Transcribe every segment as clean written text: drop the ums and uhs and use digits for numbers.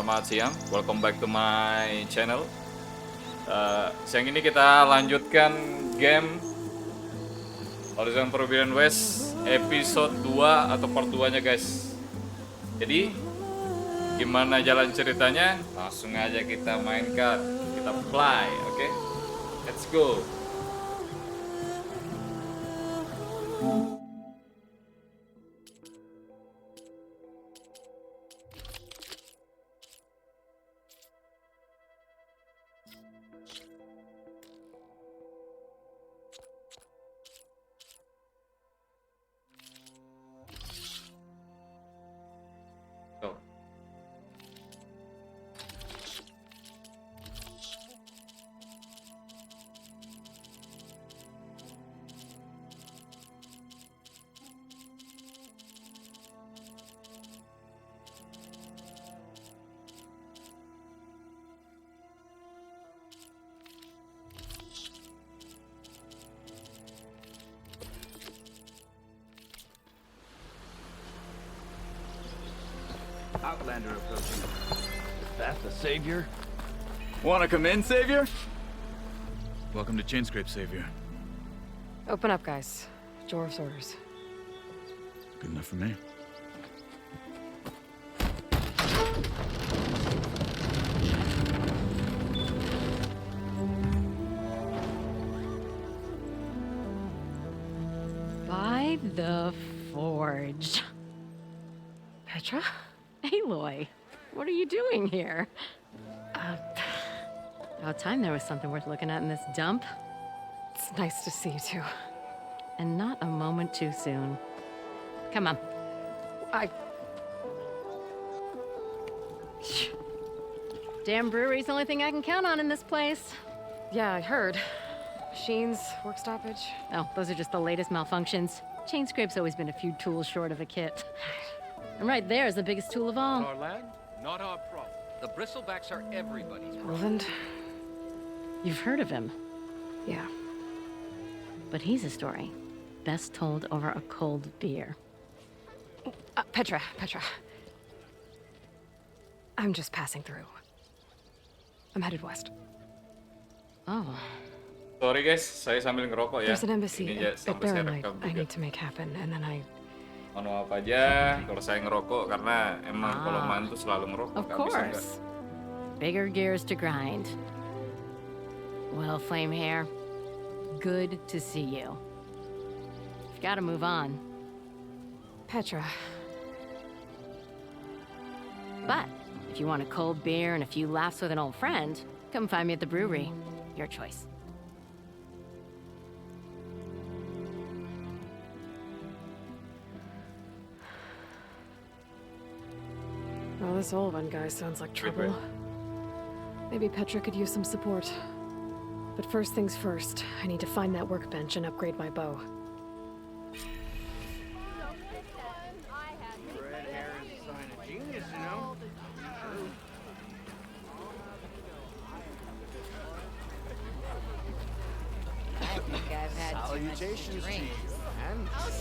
selamat siang. Welcome back to my channel. Siang ini kita lanjutkan game Horizon Forbidden West episode 2 atau part 2-nya, guys. Jadi, gimana jalan ceritanya? Langsung aja kita mainkan. Kita play, oke? Let's go. Go. Outlander approaching. Is that the Savior? Wanna come in, Savior? Welcome to Chainscrape, Savior. Open up, guys. Jor's orders. Good enough for me. By the Forge. Petra? Aloy, what are you doing here? About time there was something worth looking at in this dump. It's nice to see you too. And not a moment too soon. Come on. Damn brewery's the only thing I can count on in this place. Yeah, I heard. Machines, work stoppage. Oh, those are just the latest malfunctions. Chainscrape's always been a few tools short of a kit. And right there is the biggest tool of all. Our land, not our problem. The bristlebacks are everybody's problem. Roland? You've heard of him. Yeah. But he's a story best told over a cold beer. Petra. I'm just passing through. I'm headed west. Oh. Sorry guys, saya sambil ngerokok ya. There's an embassy Ini at sampai saya Baronite rekam I juga. need to make happen, and then I... Mohon maaf aja kalau saya ngerokok karena emang kalau main tuh selalu ngerokok. Of nggak bisa nggak. course. Bigger gears to grind. Well, Flame Hair, good to see you. You've got to move on. Petra. But if you want a cold beer and a few laughs with an old friend, come find me at the brewery. Your choice. Well, this Olvan guy sounds like trouble. Maybe Petra could use some support. But first things first, I need to find that workbench and upgrade my bow. Red hair is a sign of genius, you know? I think I've had too much to drink. And is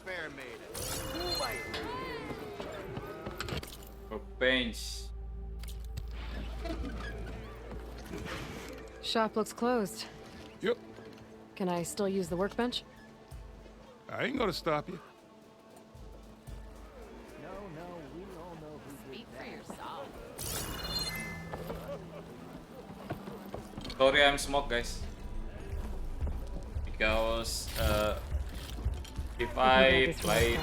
fair maiden. Workbench. Shop looks closed. Yep. Can I still use the workbench? I ain't gonna stop you. Speak for yourself. Sorry I'm smoke guys. Because if I play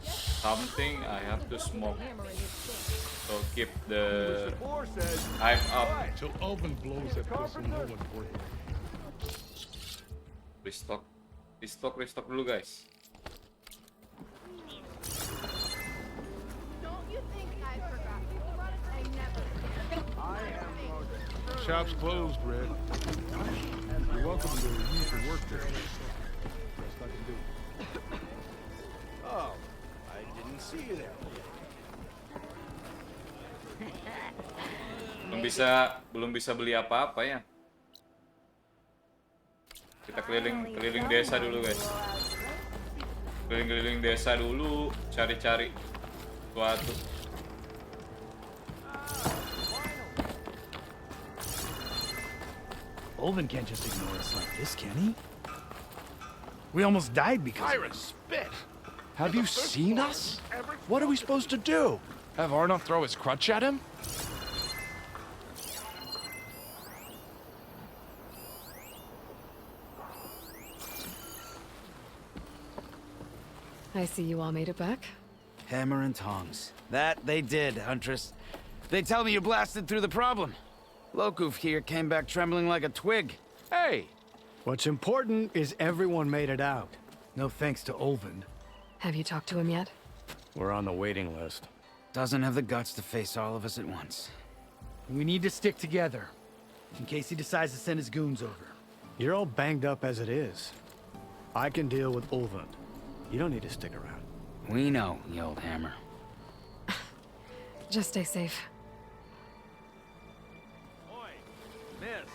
something I have to smoke. So keep the hype up. Till Alvin blows that pussy, no one's working. Restock dulu guys. Don't you think I forgot? I never. Shop's closed, Red. You're welcome to use the work there. Best I can do. Oh, I didn't see you there. belum bisa beli apa-apa ya. Kita keliling desa dulu, guys. Keliling desa dulu, cari-cari sesuatu. Olvin can't just ignore us like this, can he? We almost died because Iron spit! Have you seen us? What are we supposed to do? Have Arnold throw his crutch at him? I see you all made it back. Hammer and tongs. That they did, Huntress. They tell me you blasted through the problem. Lokuf here came back trembling like a twig. Hey! What's important is everyone made it out. No thanks to Olvin. Have you talked to him yet? We're on the waiting list. Doesn't have the guts to face all of us at once. We need to stick together, in case he decides to send his goons over. You're all banged up as it is. I can deal with Olvin. You don't need to stick around. We know, you old hammer. Just stay safe. Oi, miss.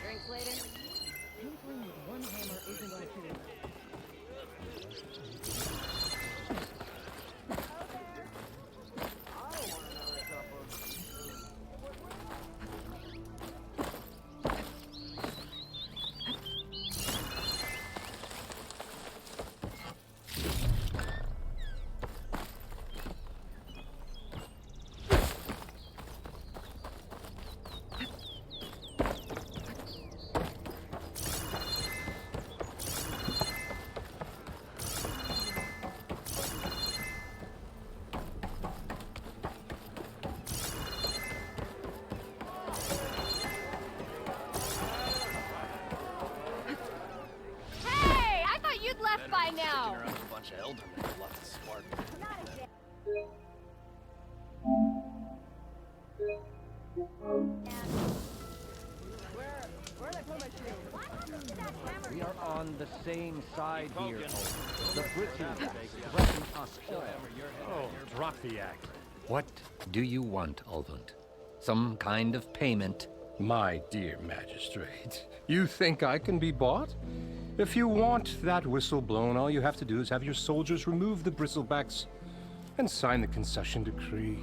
Drinks later? Hey, I thought you'd left by now. Around a bunch of eldermen with lots of spark. We are on the same side here. The British threaten us all. Oh, drop the act. What do you want, Ulvund? Some kind of payment? My dear magistrate, you think I can be bought? If you want that whistle blown, all you have to do is have your soldiers remove the bristlebacks and sign the concession decree.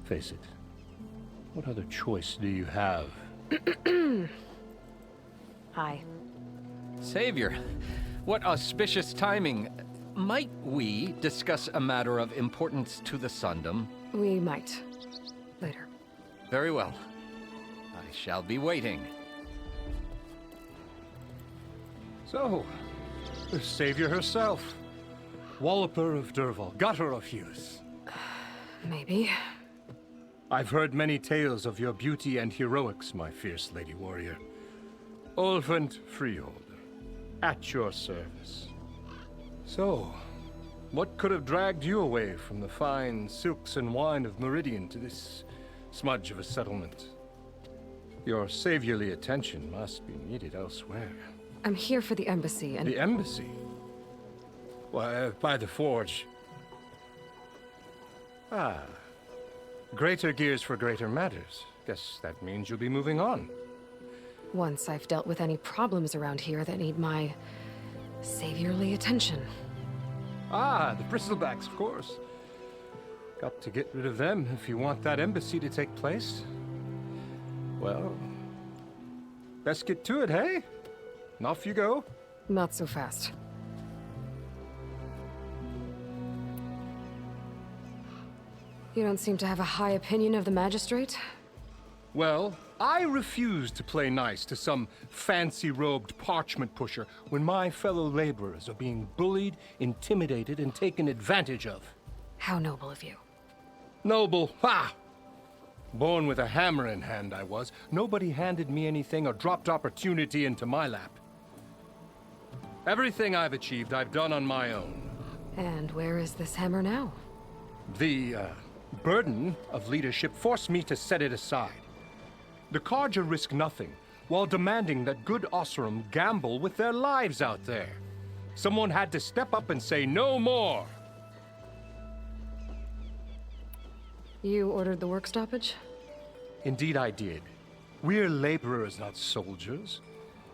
Face it, what other choice do you have? Hi. Savior, what auspicious timing. Might we discuss a matter of importance to the Sundom? We might. Later. Very well. I shall be waiting. So, the savior herself, Walloper of Durval, gutter of Hughes. Maybe. I've heard many tales of your beauty and heroics, my fierce lady warrior. Ulvund Freeholder, at your service. So, what could have dragged you away from the fine silks and wine of Meridian to this smudge of a settlement? Your saviorly attention must be needed elsewhere. I'm here for the embassy and... The embassy? Why, by the forge. Ah. Greater gears for greater matters. Guess that means you'll be moving on. Once I've dealt with any problems around here that need my saviorly attention. Ah, the bristlebacks, of course. Got to get rid of them if you want that embassy to take place. Well, best get to it, hey? And off you go. Not so fast. You don't seem to have a high opinion of the magistrate. Well, I refuse to play nice to some fancy-robed parchment pusher when my fellow laborers are being bullied, intimidated, and taken advantage of. How noble of you. Noble, ha! Born with a hammer in hand, I was. Nobody handed me anything or dropped opportunity into my lap. Everything I've achieved, I've done on my own. And where is this hammer now? The burden of leadership forced me to set it aside. The Carja risk nothing, while demanding that good Oseram gamble with their lives out there. Someone had to step up and say no more. You ordered the work stoppage? Indeed I did. We're laborers, not soldiers.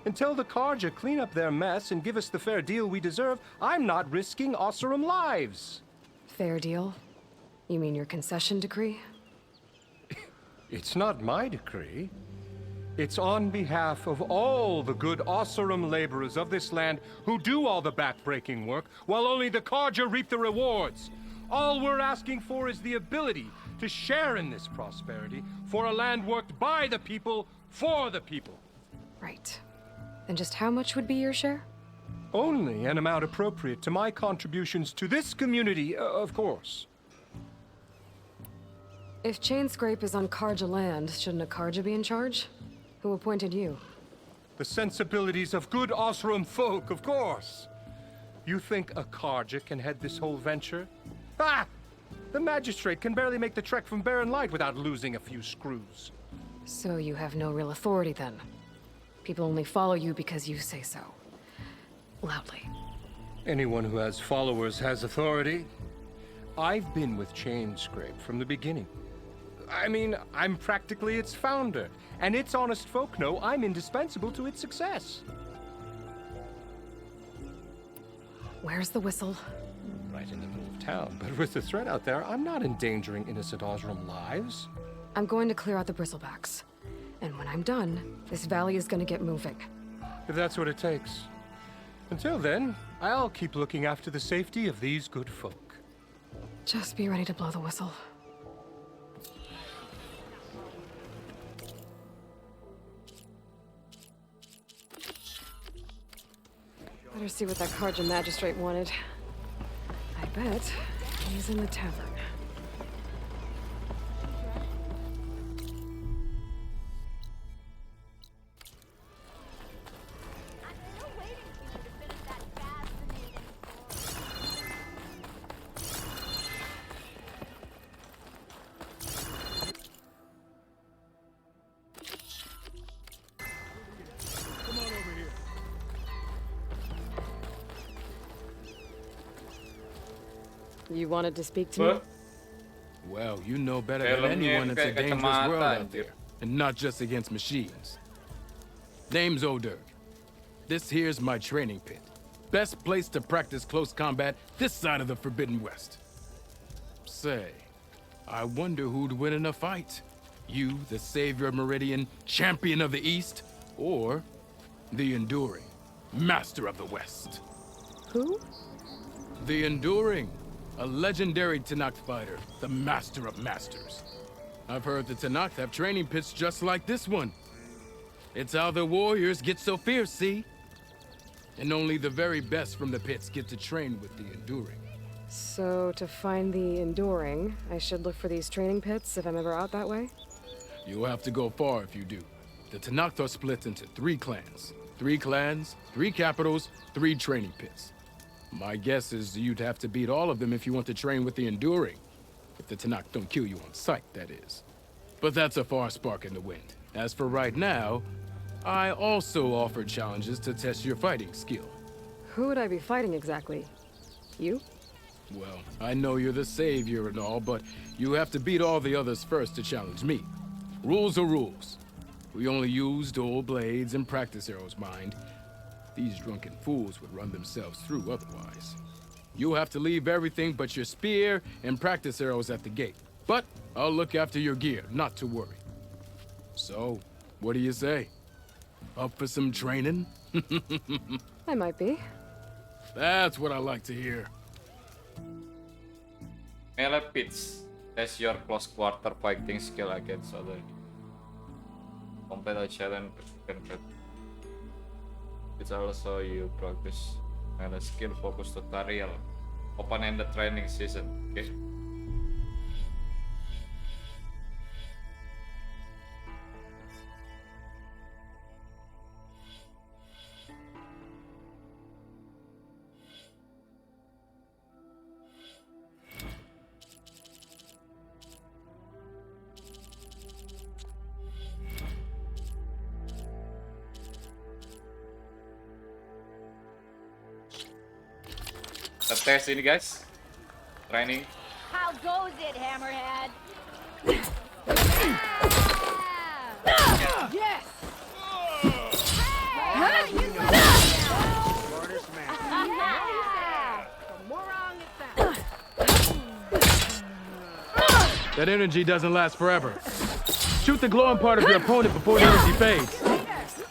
Until the Carja clean up their mess and give us the fair deal we deserve, I'm not risking Oseram lives. Fair deal? You mean your concession decree? It's not my decree. It's on behalf of all the good Oseram laborers of this land who do all the backbreaking work, while only the Carja reap the rewards. All we're asking for is the ability to share in this prosperity for a land worked by the people, for the people. Right. And just how much would be your share? Only an amount appropriate to my contributions to this community, of course. If Chainscrape is on Carja land, shouldn't a Carja be in charge? Who appointed you? The sensibilities of good Oseram folk, of course. You think a Carja can head this whole venture? Ah! The magistrate can barely make the trek from Barren Light without losing a few screws. So you have no real authority then? People only follow you because you say so. Loudly. Anyone who has followers has authority. I've been with Chainscrape from the beginning. I mean, I'm practically its founder, and its honest folk know I'm indispensable to its success. Where's the whistle? Right in the middle of town, but with the threat out there, I'm not endangering innocent Oseram lives. I'm going to clear out the bristlebacks. And when I'm done, this valley is going to get moving. If that's what it takes. Until then, I'll keep looking after the safety of these good folk. Just be ready to blow the whistle. Better see what that Carja magistrate wanted. I bet he's in the tavern. I'm still waiting for you to finish that fascinating. You wanted to speak to me? What? Well, you know better than Filmnya anyone it's a kayak dangerous kacamata, world out anjir. there. And not just against machines. Name's O'Dirk. This here's my training pit. Best place to practice close combat this side of the Forbidden West. Say, I wonder who'd win in a fight. You, the savior of Meridian, champion of the East, or the Enduring, master of the West. Who? The Enduring, a legendary Tenakth fighter, the master of masters. I've heard the Tenakth have training pits just like this one. It's how the warriors get so fierce, see? And only the very best from the pits get to train with the Enduring. So, to find the Enduring, I should look for these training pits if I'm ever out that way? You'll have to go far if you do. The Tenakth are split into 3 clans. 3 clans, 3 capitals, 3 training pits. My guess is you'd have to beat all of them if you want to train with the Enduring. If the Tenakth don't kill you on sight, that is. But that's a far spark in the wind. As for right now, I also offer challenges to test your fighting skill. Who would I be fighting exactly? You? Well, I know you're the savior and all, but you have to beat all the others first to challenge me. Rules are rules. We only use dual blades and practice arrows, mind. These drunken fools would run themselves through otherwise. You'll have to leave everything but your spear and practice arrows at the gate. But I'll look after your gear, not to worry. So, what do you say? Up for some training? I might be. That's what I like to hear. Melee Pits. Test your close quarter fighting skill against other. Complete a challenge. It's also you practice and a skill focused tutorial. Open-ended training season. Okay. Kita tes ini guys, training. How goes it, Hammerhead? Yes! Hey, you Smartest man. The more wrong it sounds. That energy doesn't last forever. Shoot the glowing part of your opponent before the energy fades.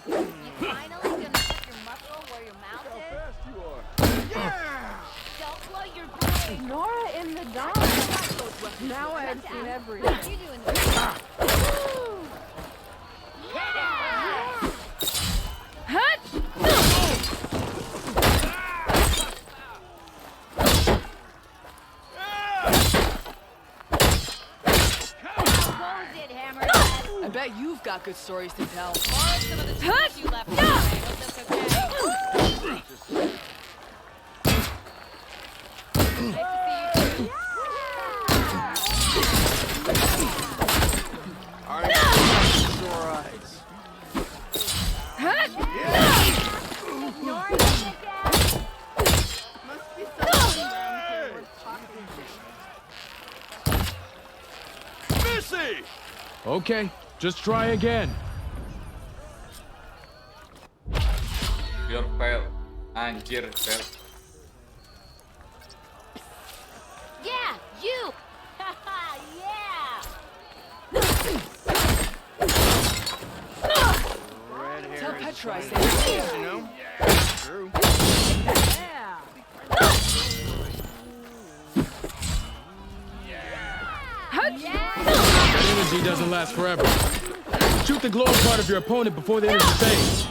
You finally gonna put your muscle where your mouth is? Don't blow your brain. Nora in the dark. Now I have seen everything. What you doing? I bet you've got good stories to tell. Borrow some of the tools you left behind. Hope that's okay. Nice to see you too. Sore eyes. Ignoring it again. Must be something around here worth talking to. Okay, just try again. Your fail. Anjir, fail. Yeah, you. Yeah. Red hair. Tell is Petra I fine. said You know? True. That energy doesn't last forever. Shoot the glowing part of your opponent before the energy fades.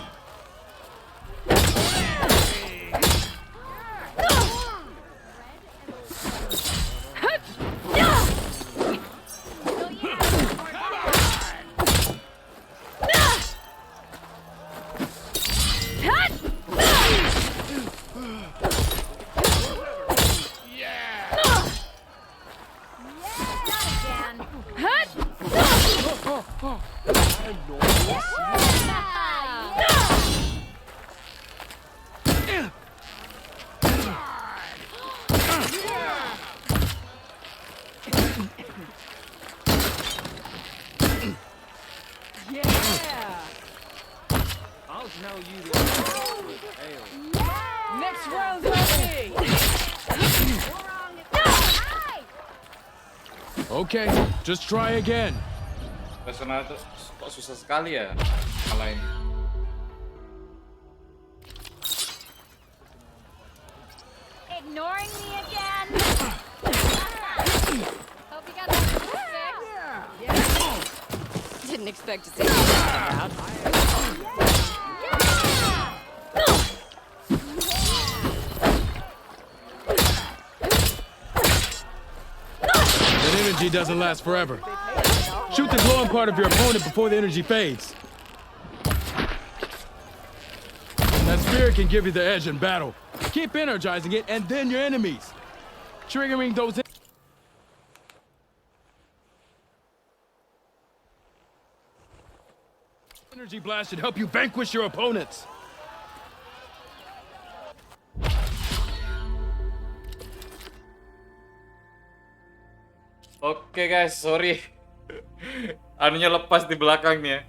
I'll tell you the next round's on me. Okay, just try again. Personal tuh kok susah sekali ya ngalahin. Ignoring me again. Hope you got that fixed. Didn't expect to see you. That energy doesn't last forever. Shoot the glowing part of your opponent before the energy fades. That spirit can give you the edge in battle. Keep energizing it, and then your enemies. Triggering those... Energy blast should help you vanquish your opponents. Oke guys, sorry. Anunya lepas di belakangnya.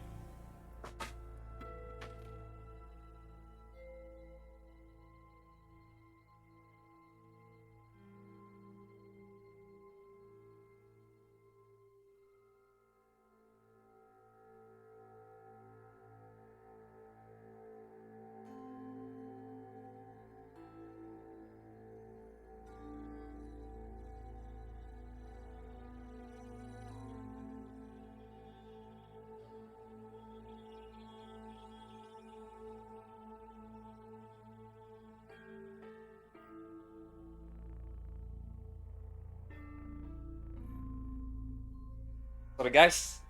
Oke guys,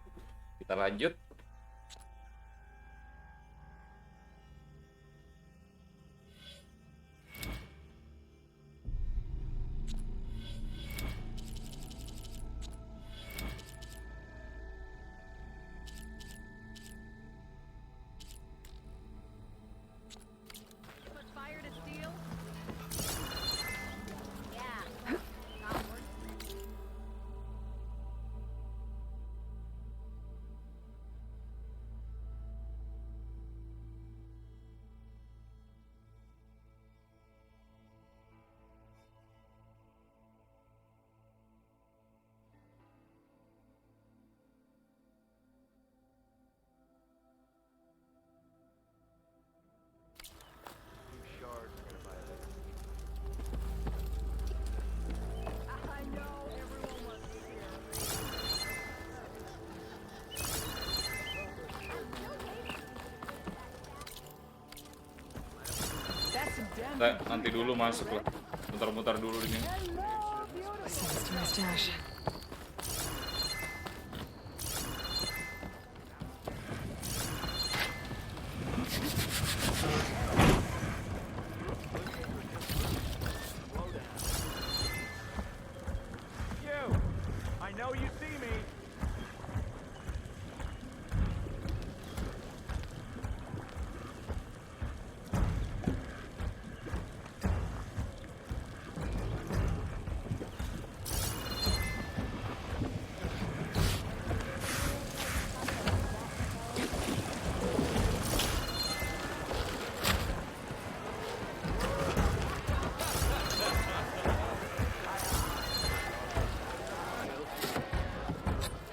kita lanjut. Fire to steel? Yeah. Not worth it. Nanti dulu masuk lah. Muter-muter dulu ini. Sends to my stash. You! I know you see me!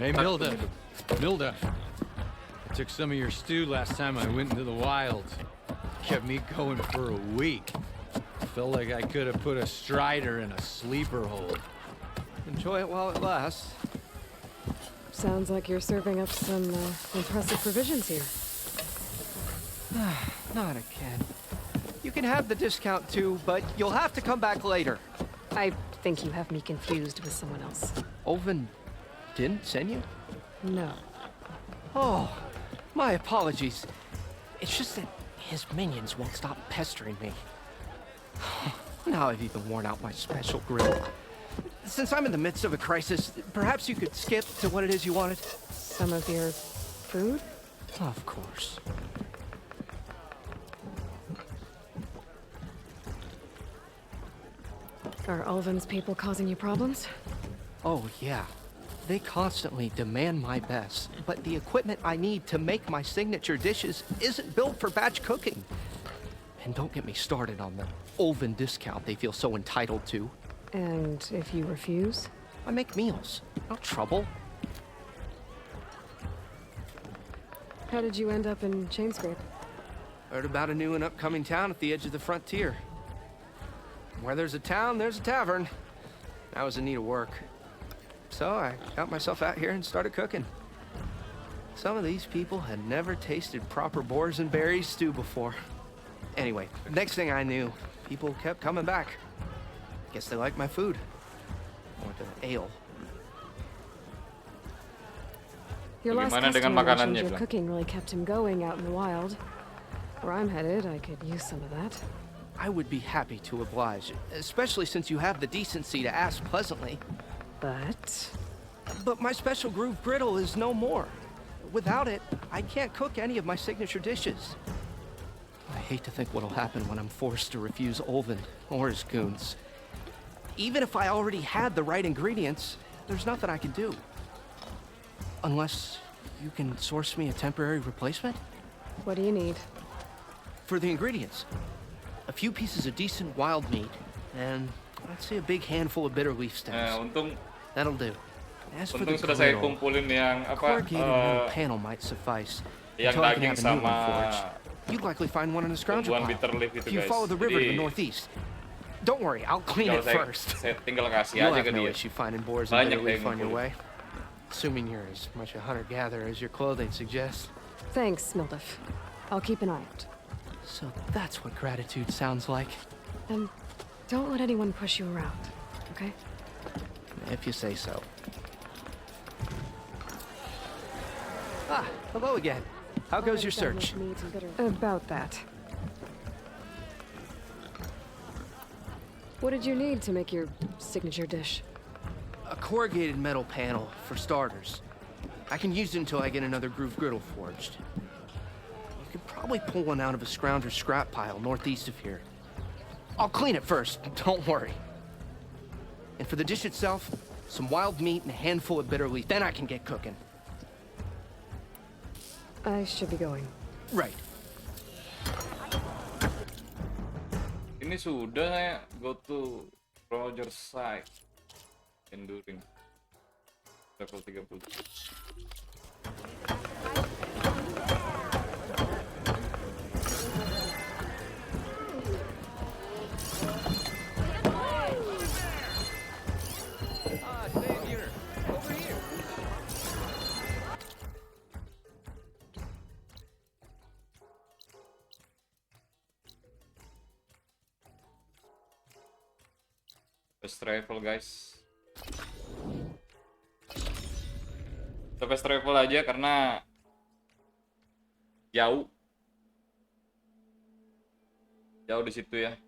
Hey, Milda. Milda. I took some of your stew last time I went into the wilds. Kept me going for a week. Felt like I could have put a strider in a sleeper hold. Enjoy it while it lasts. Sounds like you're serving up some impressive provisions here. Not again. You can have the discount too, but you'll have to come back later. I think you have me confused with someone else. Olvin didn't send you? No. Oh, my apologies. It's just that his minions won't stop pestering me. Now I've even worn out my special grill. Since I'm in the midst of a crisis, perhaps you could skip to what it is you wanted? Some of your food? Of course. Are Ulvin's people causing you problems? Oh, yeah. They constantly demand my best, but the equipment I need to make my signature dishes isn't built for batch cooking. And don't get me started on the Ulvin discount they feel so entitled to. And if you refuse? I make meals, not trouble. How did you end up in Chainscrape? Heard about a new and upcoming town at the edge of the frontier. Where there's a town, there's a tavern. I was in need of work. So I got myself out here and started cooking. Some of these people had never tasted proper boars and berries stew before. Anyway, next thing I knew, people kept coming back. Guess they liked my food. Or the ale. Your last Bagaimana dengan customer mentioned makanannya, your Blang? cooking really kept him going out in the wild. Where I'm headed, I could use some of that. I would be happy to oblige, especially since you have the decency to ask pleasantly. But my special groove griddle is no more. Without it, I can't cook any of my signature dishes. I hate to think what'll happen when I'm forced to refuse Ulvin or his goons. Even if I already had the right ingredients, there's nothing I can do. Unless you can source me a temporary replacement? What do you need? For the ingredients, a few pieces of decent wild meat, and I'd say a big handful of bitter leaf stems. Untung That'll do. As for the sudah saya griddle, kumpulin yang a apa corrugated metal panel might suffice. yang Until I can daging have a new one sama forged. You'd likely find one in a scrounger tumbuhan pile. bitter leaf itu If you guys. follow the river to the Jadi, northeast. Don't worry, I'll clean kalau it saya, first. saya tinggal kasih You'll aja have ke no dia. issue finding boars and Banyak bitter leaf yang on your ngumpulin. way. Assuming you're as much a hunter-gatherer as your clothing suggests. Thanks, Mildif. I'll keep an eye out. So that's what gratitude sounds like. And don't let anyone push you around, okay? If you say so. Hello again. How goes your search? About that. What did you need to make your signature dish? A corrugated metal panel, for starters. I can use it until I get another groove griddle forged. You could probably pull one out of a scrounger's scrap pile northeast of here. I'll clean it first, don't worry. And for the dish itself, some wild meat and a handful of bitter leaf, then I can get cooking. I should be going. Right. Ini sudah saya go to Roger's side. Enduring. Level 30. Fast travel guys. Kita fast travel aja karena jauh di situ ya.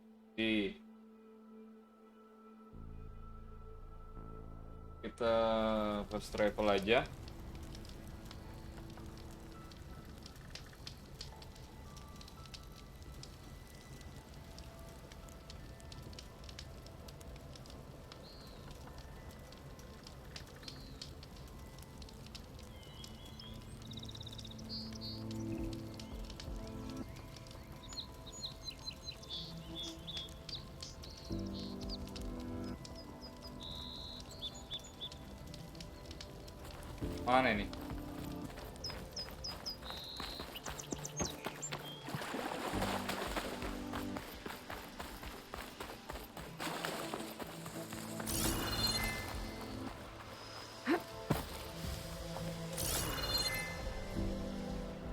Kita fast travel aja. Mana ini?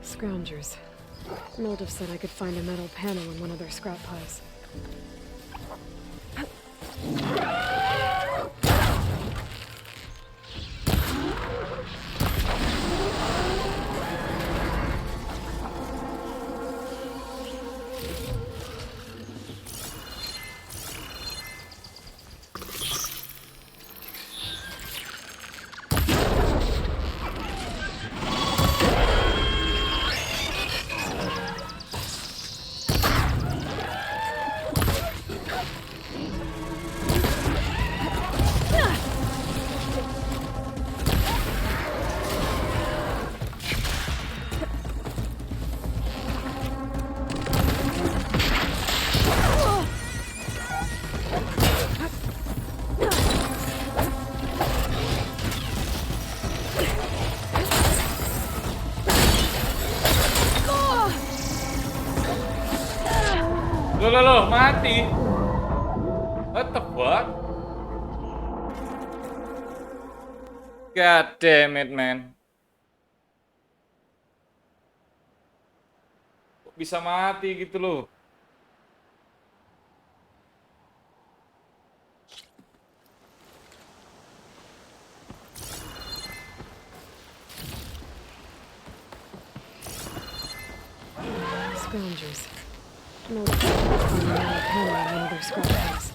Scroungers. Mold said I could find a metal panel in one of their scrap piles. Loh, mati. What the fuck? God damn it, man. Kok bisa mati gitu loh? Scroungers. No, one of their scrap piles.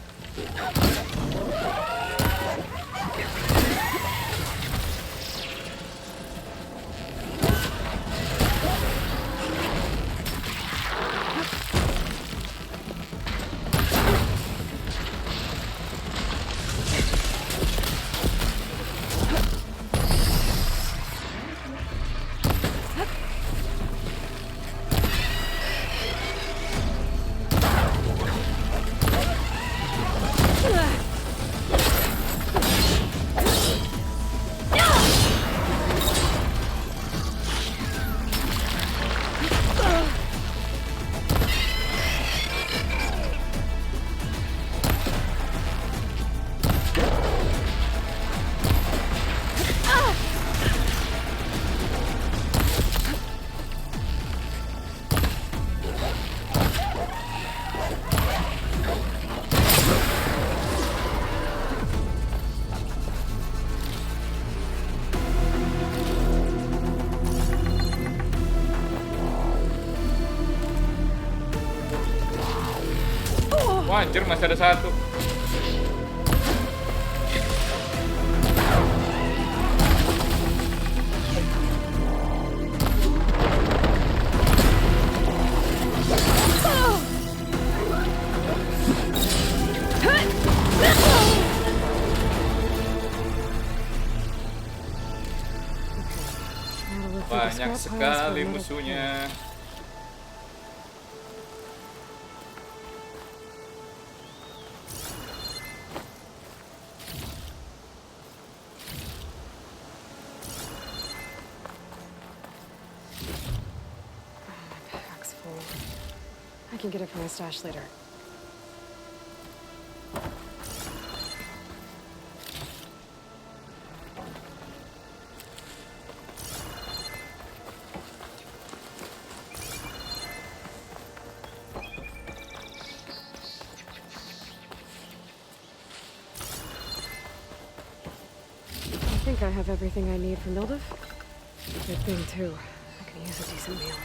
Oh, anjir, masih ada satu. Banyak sekali musuhnya. Pack's full. I can get it from my stash later. I think I have everything I need for Mildev. Good thing, too. I could use a decent meal.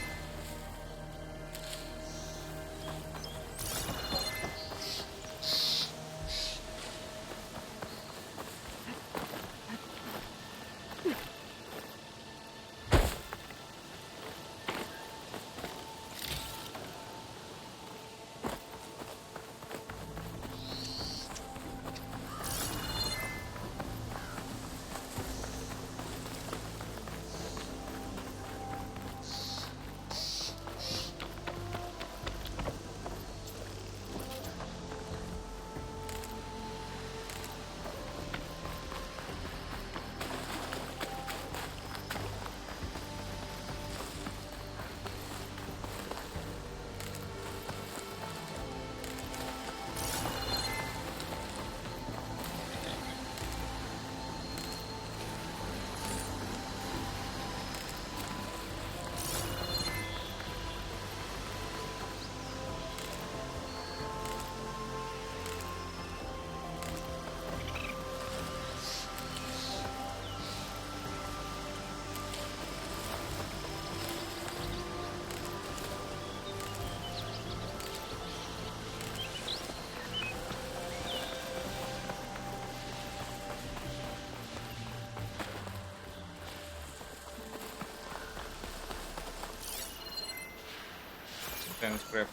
Transcript.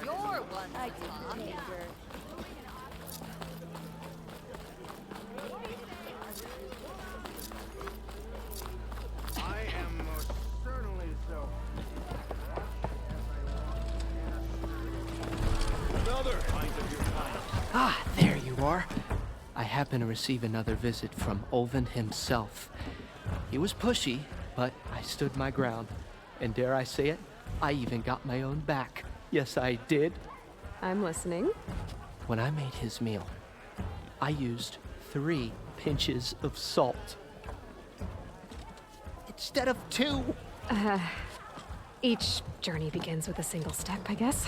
You're one, Tom. I am most certainly so. Another pint of your kind. Ah, there you are. I happen to receive another visit from Olvin himself. He was pushy, but I stood my ground. And dare I say it, I even got my own back. Yes, I did. I'm listening. When I made his meal, I used 3 pinches of salt. Instead of 2. Each journey begins with a single step, I guess.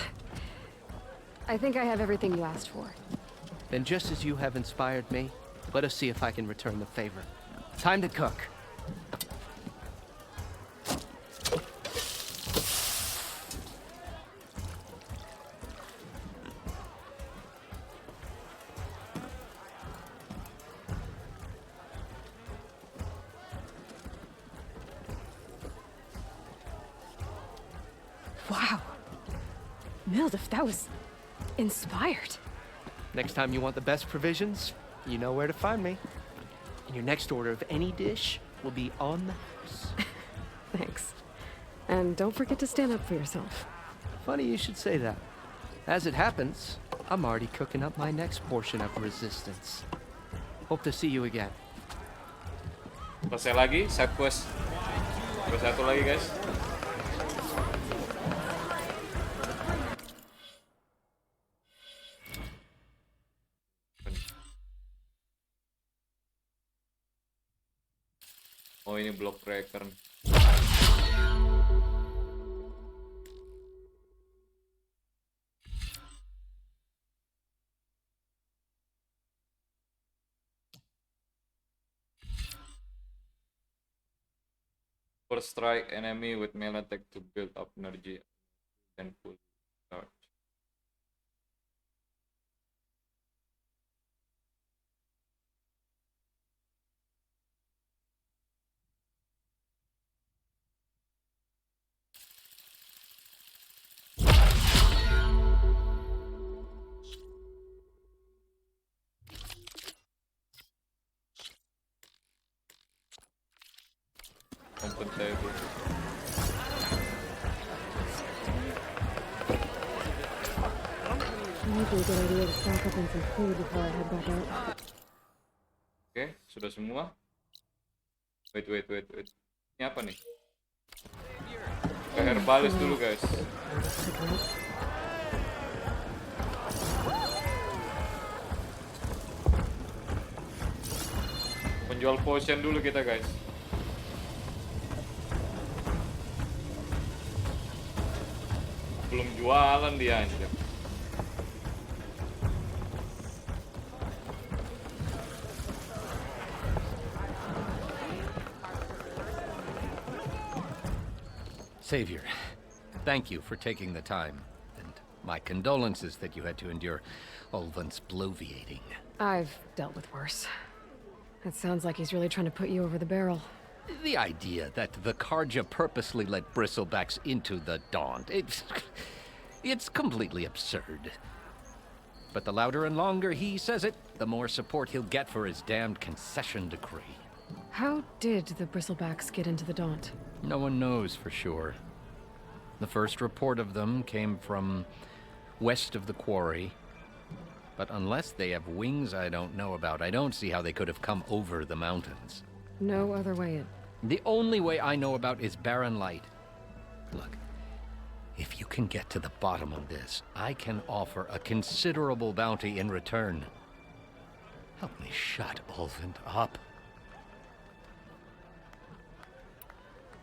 I think I have everything you asked for. Then just as you have inspired me, let us see if I can return the favor. Time to cook. Wow. Mildev, that was inspired. Next time you want the best provisions, you know where to find me. And your next order of any dish will be on the house. Thanks. And don't forget to stand up for yourself. Funny you should say that. As it happens, I'm already cooking up my next portion of resistance. Hope to see you again. Selesai lagi, side quest. Terus satu lagi guys. Oh ini block breaker. First strike enemy with melee attack to build up energy and full charge. Open table. Might be a good idea to stock up on some food before I head back out. Oke, sudah semua. Wait. Ini apa nih? Ke herbalis dulu guys. Penjual potion dulu kita guys. Belum jualan dia anjir. Savior, thank you for taking the time, and my condolences that you had to endure Ulvund's bloviating. I've dealt with worse. It sounds like he's really trying to put you over the barrel. The idea that the Karja purposely let bristlebacks into the Daunt, it's completely absurd. But the louder and longer he says it, the more support he'll get for his damned concession decree. How did the bristlebacks get into the Daunt? No one knows for sure. The first report of them came from west of the quarry. But unless they have wings I don't know about, I don't see how they could have come over the mountains. No other way in. The only way I know about is barren light. Look, if you can get to the bottom of this, I can offer a considerable bounty in return. Help me shut Ulvund up.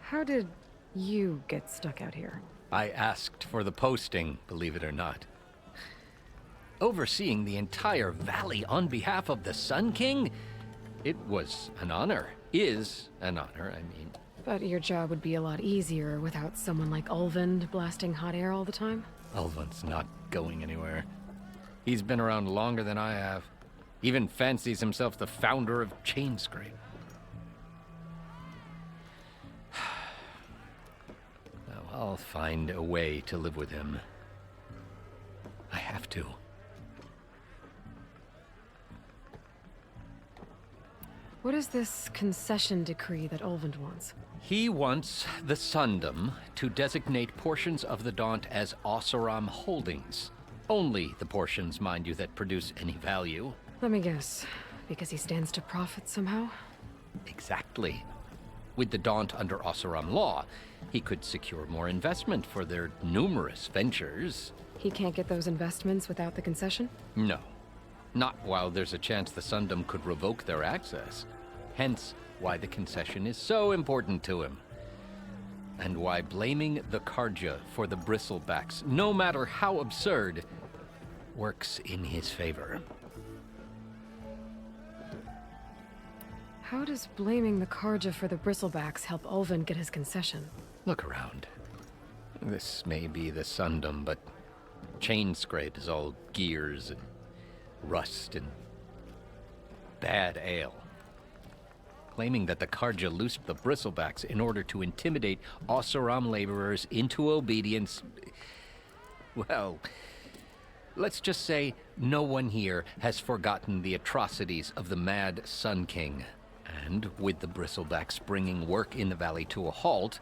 How did you get stuck out here? I asked for the posting, believe it or not. Overseeing the entire valley on behalf of the Sun King? It was an honor. Is an honor, I mean. But your job would be a lot easier without someone like Ulvund blasting hot air all the time? Ulvund's not going anywhere. He's been around longer than I have. Even fancies himself the founder of Chainscrape. Now, I'll find a way to live with him. I have to. What is this concession decree that Ulvund wants? He wants the Sundom to designate portions of the Daunt as Oseram holdings. Only the portions, mind you, that produce any value. Let me guess. Because he stands to profit somehow? Exactly. With the Daunt under Oseram law, he could secure more investment for their numerous ventures. He can't get those investments without the concession? No. Not while there's a chance the Sundom could revoke their access. Hence, why the concession is so important to him. And why blaming the Karja for the bristlebacks, no matter how absurd, works in his favor. How does blaming the Karja for the bristlebacks help Ulvund get his concession? Look around. This may be the Sundom, but Chainscrape is all gears and rust and bad ale. Claiming that the Karja loosed the bristlebacks in order to intimidate Oseram laborers into obedience. Well, let's just say no one here has forgotten the atrocities of the mad Sun King. And with the bristlebacks bringing work in the valley to a halt,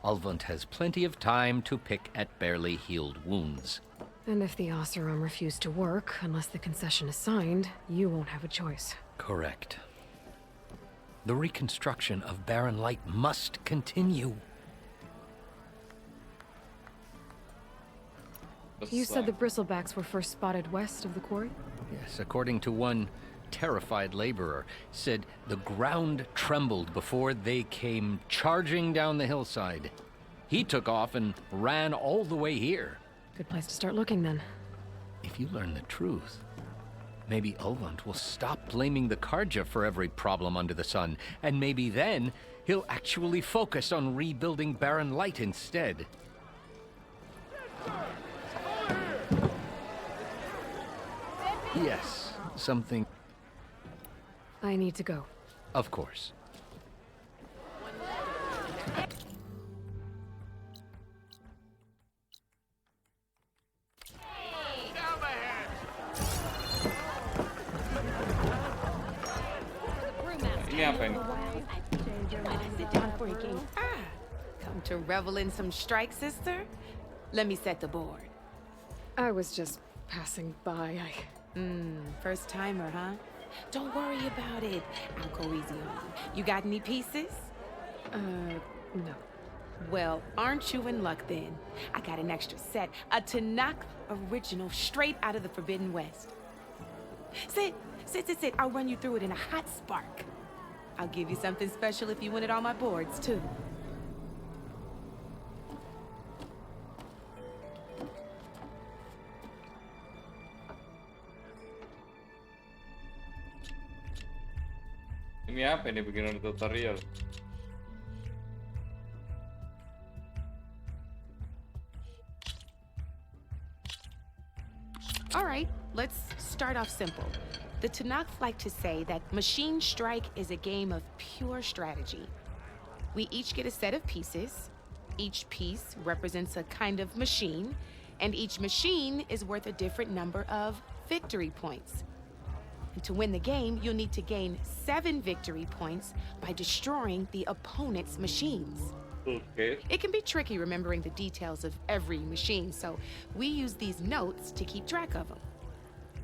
Ulvund has plenty of time to pick at barely healed wounds. And if the Oseram refuse to work, unless the concession is signed, you won't have a choice. Correct. The reconstruction of Barren Light must continue. You said the bristlebacks were first spotted west of the quarry? Yes, according to one terrified laborer, said the ground trembled before they came charging down the hillside. He took off and ran all the way here. Good place to start looking then. If you learn the truth, maybe Ulvund will stop blaming the Karja for every problem under the sun, and maybe then he'll actually focus on rebuilding Barren Light instead. Yes, something. I need to go. Of course. Ini apa ini? Sit down for a game. Come to revel in some strike, sister? Let me set the board. I was just passing by. First timer, huh? Don't worry about it. I'll go easy on you. You got any pieces? No. Well, aren't you in luck then? I got an extra set, a Tanakh original straight out of the Forbidden West. Sit. I'll run you through it in a hot spark. I'll give you something special if you win at all my boards, too. Ini apa ini beginner tutorial? All right, let's start off simple. The Tanakh like to say that Machine Strike is a game of pure strategy. We each get a set of pieces. Each piece represents a kind of machine, and each machine is worth a different number of victory points. And to win the game, you'll need to gain 7 victory points by destroying the opponent's machines. Okay. It can be tricky remembering the details of every machine, so we use these notes to keep track of them.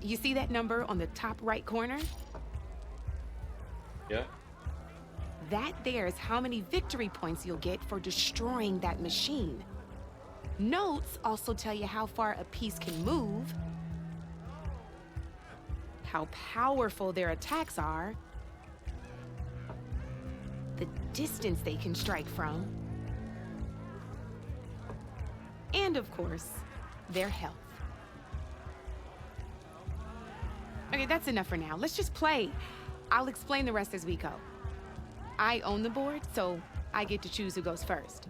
You see that number on the top right corner? Yeah. That there is how many victory points you'll get for destroying that machine. Notes also tell you how far a piece can move, how powerful their attacks are, the distance they can strike from, and of course, their health. Okay, that's enough for now. Let's just play. I'll explain the rest as we go. I own the board, so I get to choose who goes first.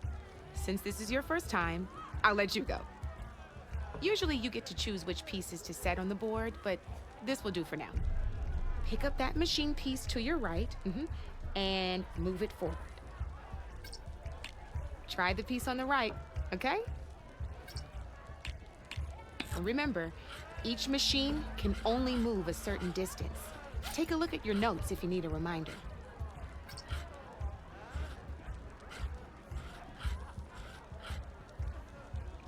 Since this is your first time, I'll let you go. Usually you get to choose which pieces to set on the board, but this will do for now. Pick up that machine piece to your right, and move it forward. Try the piece on the right, okay? Remember, each machine can only move a certain distance. Take a look at your notes if you need a reminder.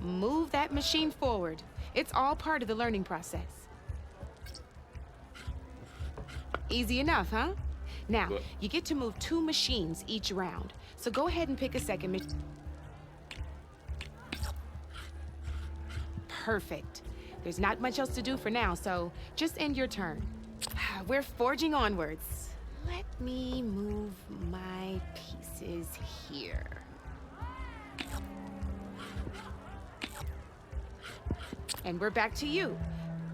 Move that machine forward. It's all part of the learning process. Easy enough, huh? Now, you get to move 2 machines each round. So go ahead and pick a second machine. Perfect. There's not much else to do for now, so just end your turn. We're forging onwards. Let me move my pieces here. And we're back to you.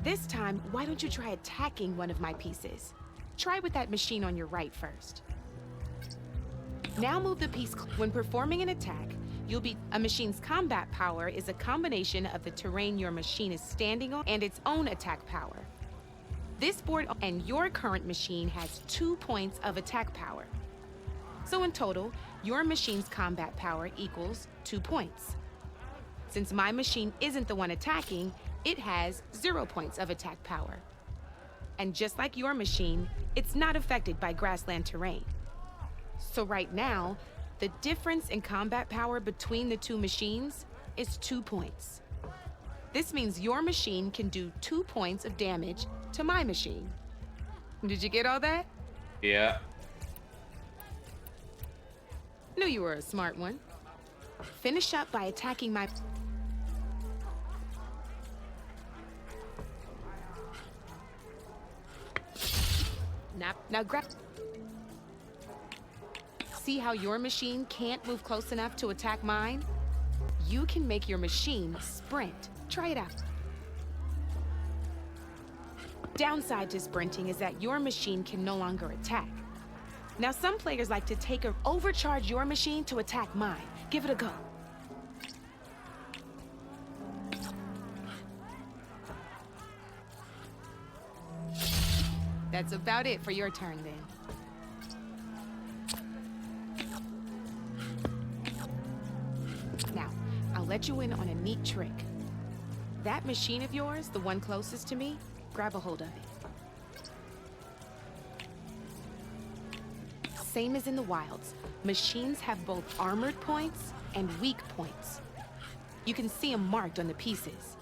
This time, why don't you try attacking one of my pieces? Try with that machine on your right first. Now move the piece. When performing an attack, you'll be... A machine's combat power is a combination of the terrain your machine is standing on and its own attack power. This board and your current machine has 2 points of attack power. So in total, your machine's combat power equals 2 points. Since my machine isn't the one attacking, it has 0 points of attack power. And just like your machine, it's not affected by grassland terrain. So right now, the difference in combat power between the 2 machines is 2 points. This means your machine can do 2 points of damage to my machine. Did you get all that? Yeah. Knew you were a smart one. Finish up by attacking my... Now grab... See how your machine can't move close enough to attack mine? You can make your machine sprint. Try it out. Downside to sprinting is that your machine can no longer attack. Now some players like to overcharge your machine to attack mine. Give it a go. That's about it for your turn then. Now, I'll let you in on a neat trick. That machine of yours, the one closest to me, grab a hold of it. Same as in the wilds, machines have both armored points and weak points. You can see them marked on the pieces.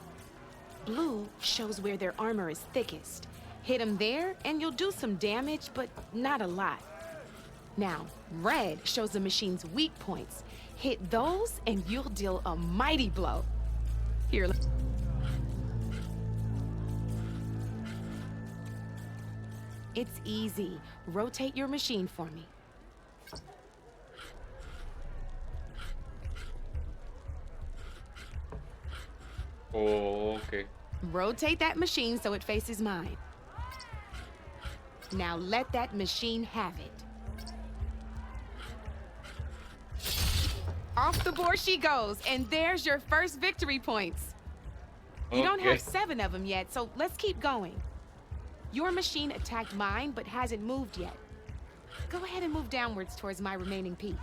Blue shows where their armor is thickest. Hit them there, and you'll do some damage, but not a lot. Now, red shows the machine's weak points. Hit those, and you'll deal a mighty blow. Here. It's easy. Rotate your machine for me. Oh, okay. Rotate that machine so it faces mine. Now let that machine have it. Off the board she goes, and there's your first victory points. You don't have 7 of them yet, so let's keep going. Your machine attacked mine, but hasn't moved yet. Go ahead and move downwards towards my remaining piece.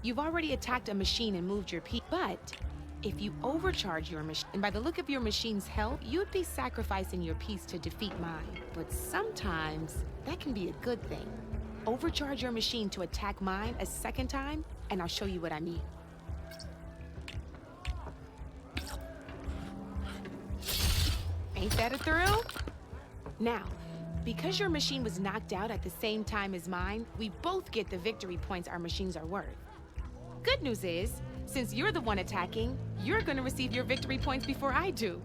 You've already attacked a machine and moved your piece, but if you overcharge your machine, and by the look of your machine's health, you'd be sacrificing your piece to defeat mine. But sometimes, that can be a good thing. Overcharge your machine to attack mine a second time, and I'll show you what I mean. Ain't that a thrill? Now, because your machine was knocked out at the same time as mine, we both get the victory points our machines are worth. Good news is, since you're the one attacking, you're gonna receive your victory points before I do.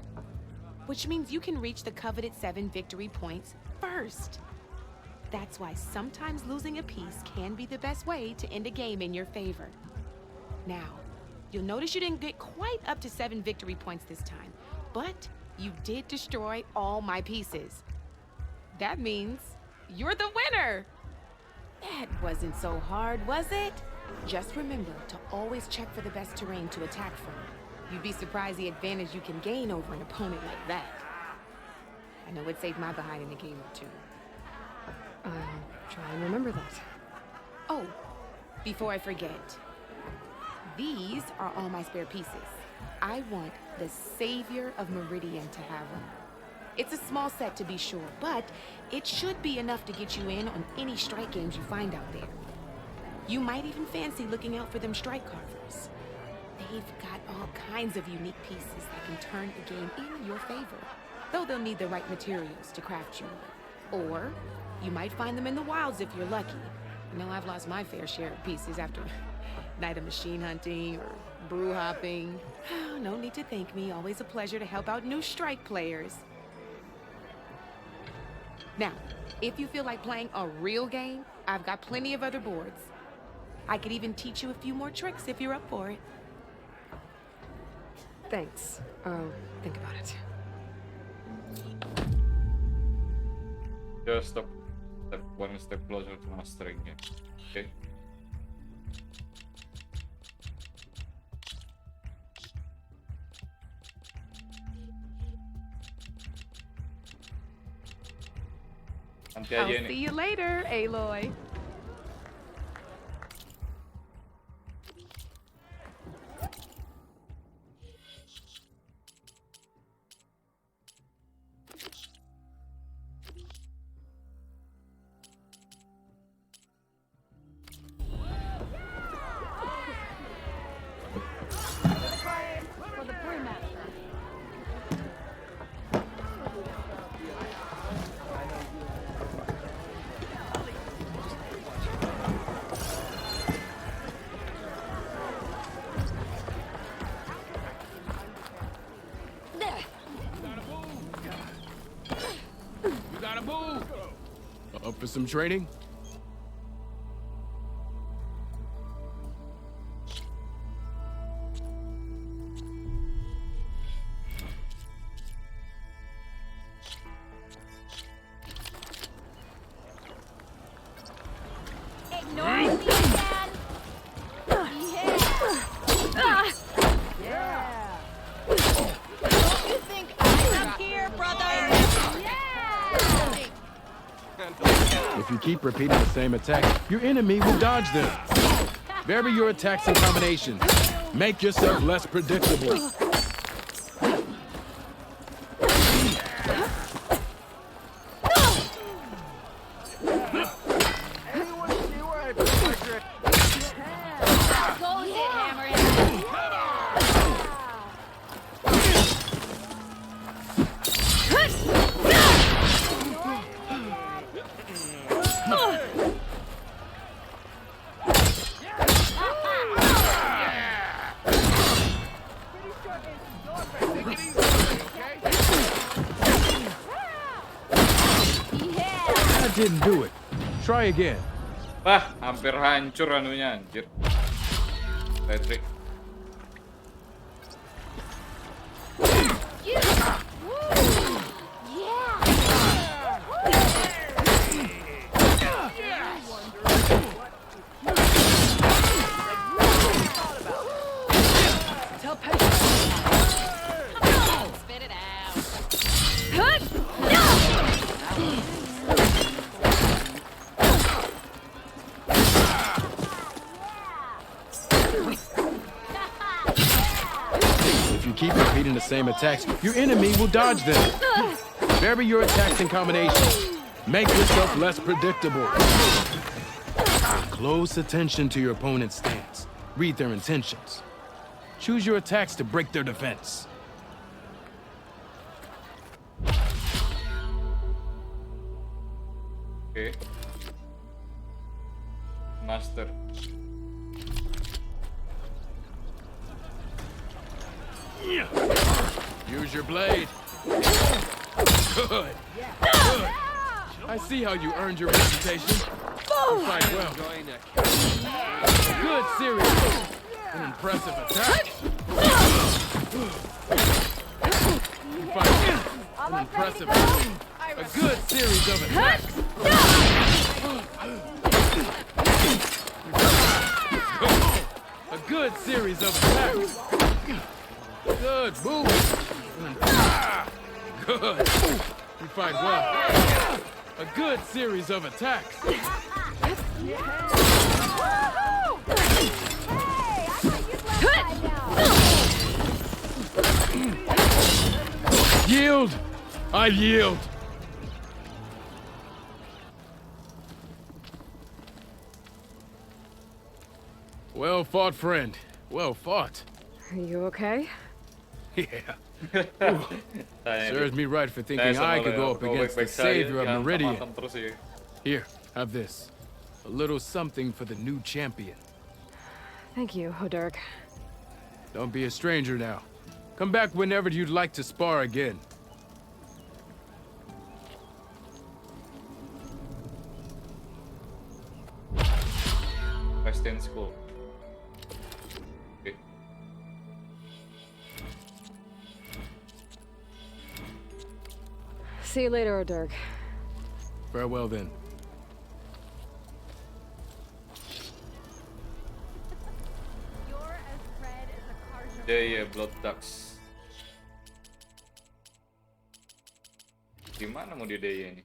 Which means you can reach the coveted 7 victory points first. That's why sometimes losing a piece can be the best way to end a game in your favor. Now, you'll notice you didn't get quite up to 7 victory points this time, but you did destroy all my pieces. That means you're the winner! That wasn't so hard, was it? Just remember to always check for the best terrain to attack from. You'd be surprised the advantage you can gain over an opponent like that. I know it saved my behind in a game or two. I'll try and remember that. Oh, before I forget, these are all my spare pieces. I want the Savior of Meridian to have them. It's a small set to be sure, but it should be enough to get you in on any strike games you find out there. You might even fancy looking out for them strike carvers. They've got all kinds of unique pieces that can turn a game in your favor, though they'll need the right materials to craft you one. Or you might find them in the wilds if you're lucky. I know I've lost my fair share of pieces after a night of machine hunting or brew hopping. No need to thank me. Always a pleasure to help out new strike players. Now, if you feel like playing a real game, I've got plenty of other boards. I could even teach you a few more tricks if you're up for it. Thanks. I'll think about it. Just one step closer to mastering it. Okay. Nanti I'll aja nih. see you later, Aloy. Up for some training? Ignore me again. Yeah. Don't you think I'm up here, brother? Yeah. If you keep repeating the same attack, your enemy will dodge them. Vary your attacks and combinations. Make yourself less predictable. Goes it, Hammerhead. That didn't do it. Try again. Wah, hampir hancur anunya anjir. Patrick. Tell Pedro. Spit it out. If you keep repeating the same attacks, your enemy will dodge them. Vary your attacks and combinations. Make yourself less predictable. Pay close attention to your opponent's stance. Read their intentions. Choose your attacks to break their defense. Oke. Master. Use your blade. Good. Good. I see how you earned your reputation. You fight well. Good series. An impressive attack. You fight well. An impressive attack. A good series of attacks. A good series of attacks. Good move. Good. You fight well. A good series of attacks. Yield. I yield. Well fought, friend. Well fought. Are you okay? Yeah. Tanya Serves me right for thinking sama I could lo, go up kau against the baik-baik saja, savior of jangan Meridian. makan terus ya. Here, have this. A little something for the new champion. Thank you, Hodurk. Don't be a stranger now. Come back whenever you'd like to spar again. Western School. Oke. See you later, Hodurk. Farewell then. You're as red as a car. Iya, Blood Ducks. Gimana mau didaya ini?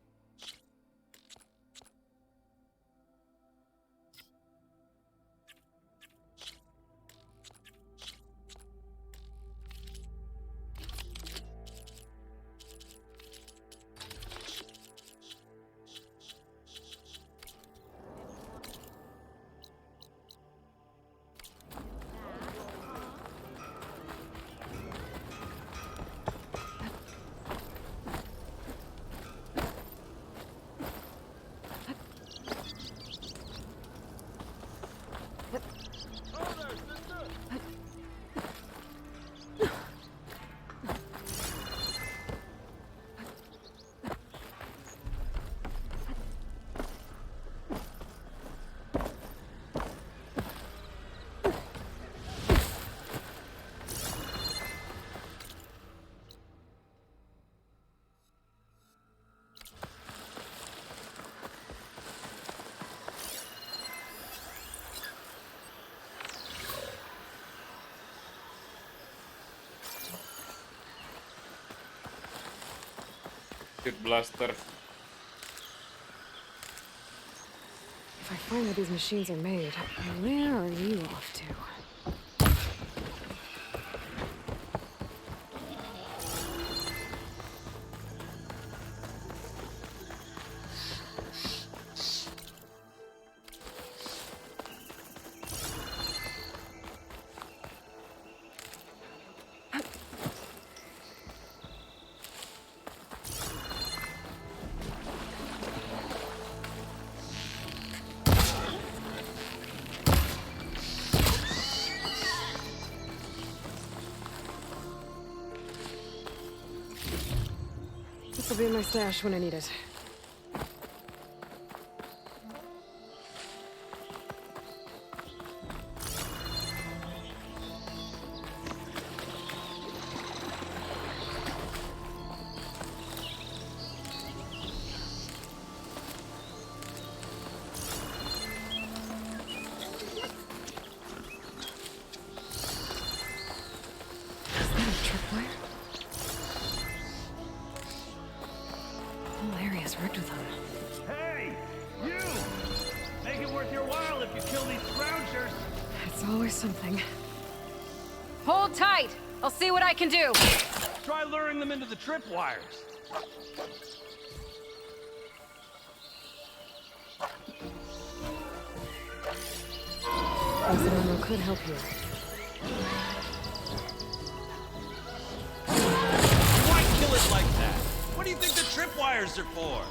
Speed Blaster. If I find where these machines are made, where are you off to? This'll be in my stash when I need it. Rigged with them. Hey, you! Make it worth your while if you kill these scroungers. It's always something. Hold tight! I'll see what I can do! Try luring them into the tripwires. Exit ammo could help you. Why kill it like that? What do you think the tripwires are for?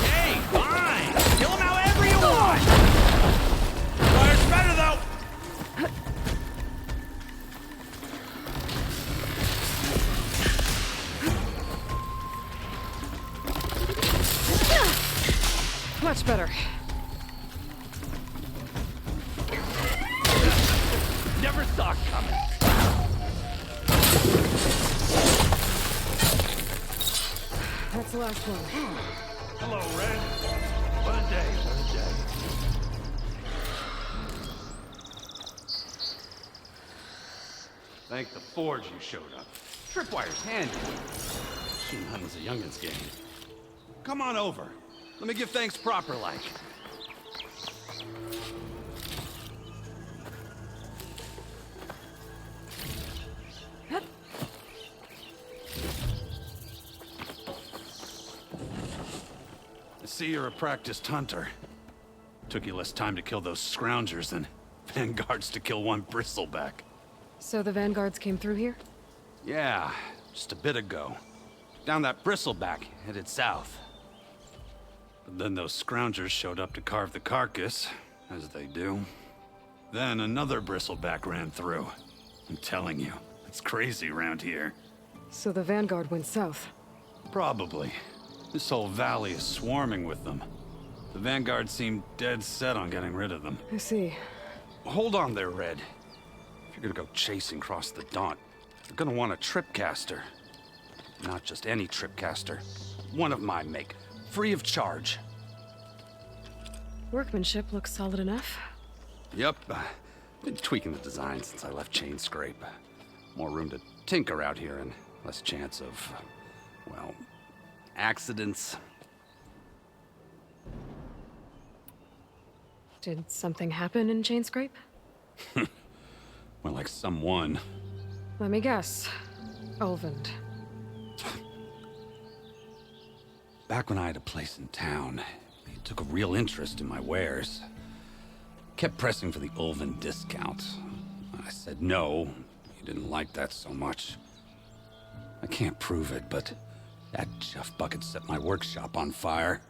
Hey, fine! Kill them however you want! Fire's better though! Much better. Never saw it coming. That's the last one. Hello, Red. What a day, what a day. Thank the Forge you showed up. Tripwire's handy. Machine hunting's a youngin's game. Come on over. Let me give thanks proper like. I see you're a practiced hunter. Took you less time to kill those scroungers than vanguards to kill one bristleback. So the vanguards came through here? Yeah, just a bit ago. Down that bristleback, headed south. But then those scroungers showed up to carve the carcass, as they do. Then another bristleback ran through. I'm telling you, it's crazy around here. So the vanguard went south? Probably. This whole valley is swarming with them. The vanguard seemed dead set on getting rid of them. I see. Hold on there, Red. If you're gonna go chasing across the Daunt, you're gonna want a tripcaster. Not just any tripcaster. One of my make. Free of charge. Workmanship looks solid enough. Yep. Been tweaking the design since I left Chain Scrape. More room to tinker out here and less chance of, well, accidents. Did something happen in Chain Scrape? Well, like someone. Let me guess. Olvend. Back when I had a place in town, he took a real interest in my wares. Kept pressing for the Ulven discount. I said no. He didn't like that so much. I can't prove it, but that Jeff bucket set my workshop on fire.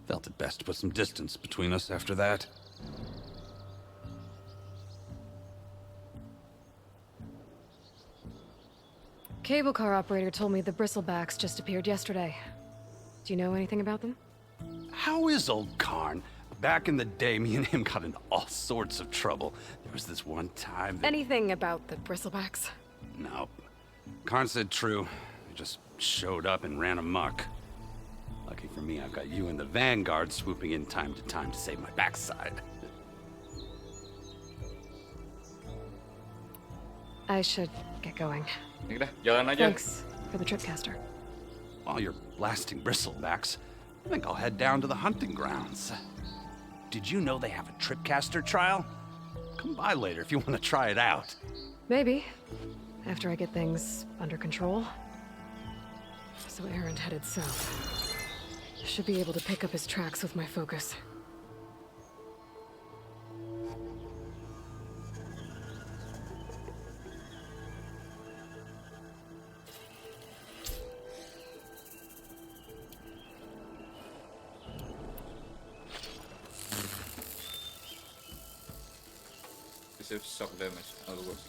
Felt it best to put some distance between us after that. Cable car operator told me the bristlebacks just appeared yesterday. Do you know anything about them? How is old Karn? Back in the day, me and him got into all sorts of trouble. There was this one time that... Anything about the bristlebacks? Nope. Karn said true. I just showed up and ran amok. Lucky for me, I've got you and the Vanguard swooping in time to save my backside. I should get going. Udah, jalan aja. Thanks for the tripcaster. While you're blasting bristlebacks, I think I'll head down to the hunting grounds. Did you know they have a tripcaster trial? Come by later if you want to try it out. Maybe. After I get things under control. So Aaron headed south. Should be able to pick up his tracks with my focus. Receive shock damage. All works.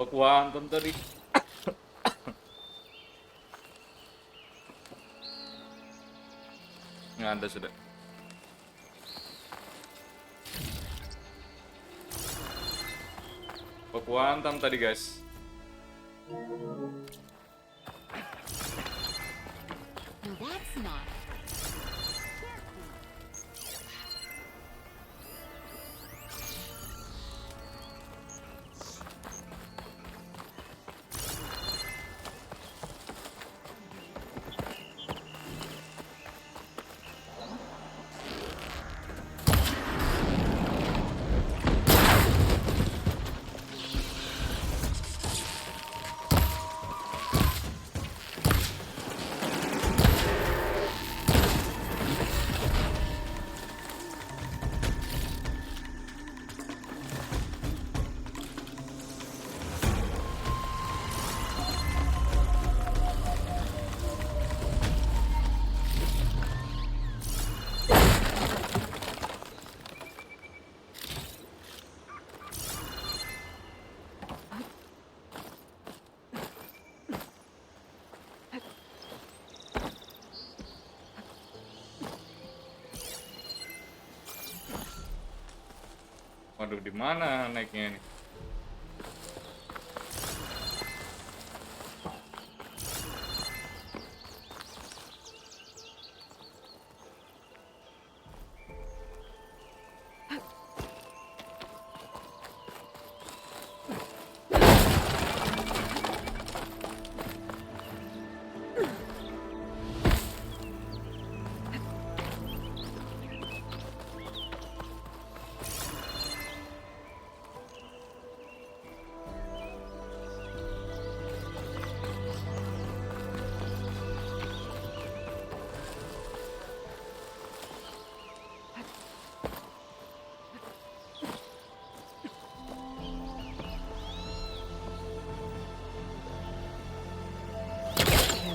Quantum tadi. Nggak ada sudah. Baku hantam tadi guys. Now that's not. Waduh, di mana naiknya ini?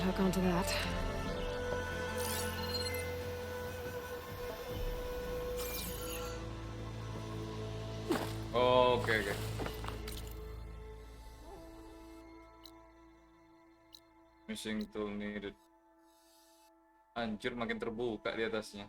Hook onto that. Oke. Missing tool needed. Anjir, makin terbuka di atasnya.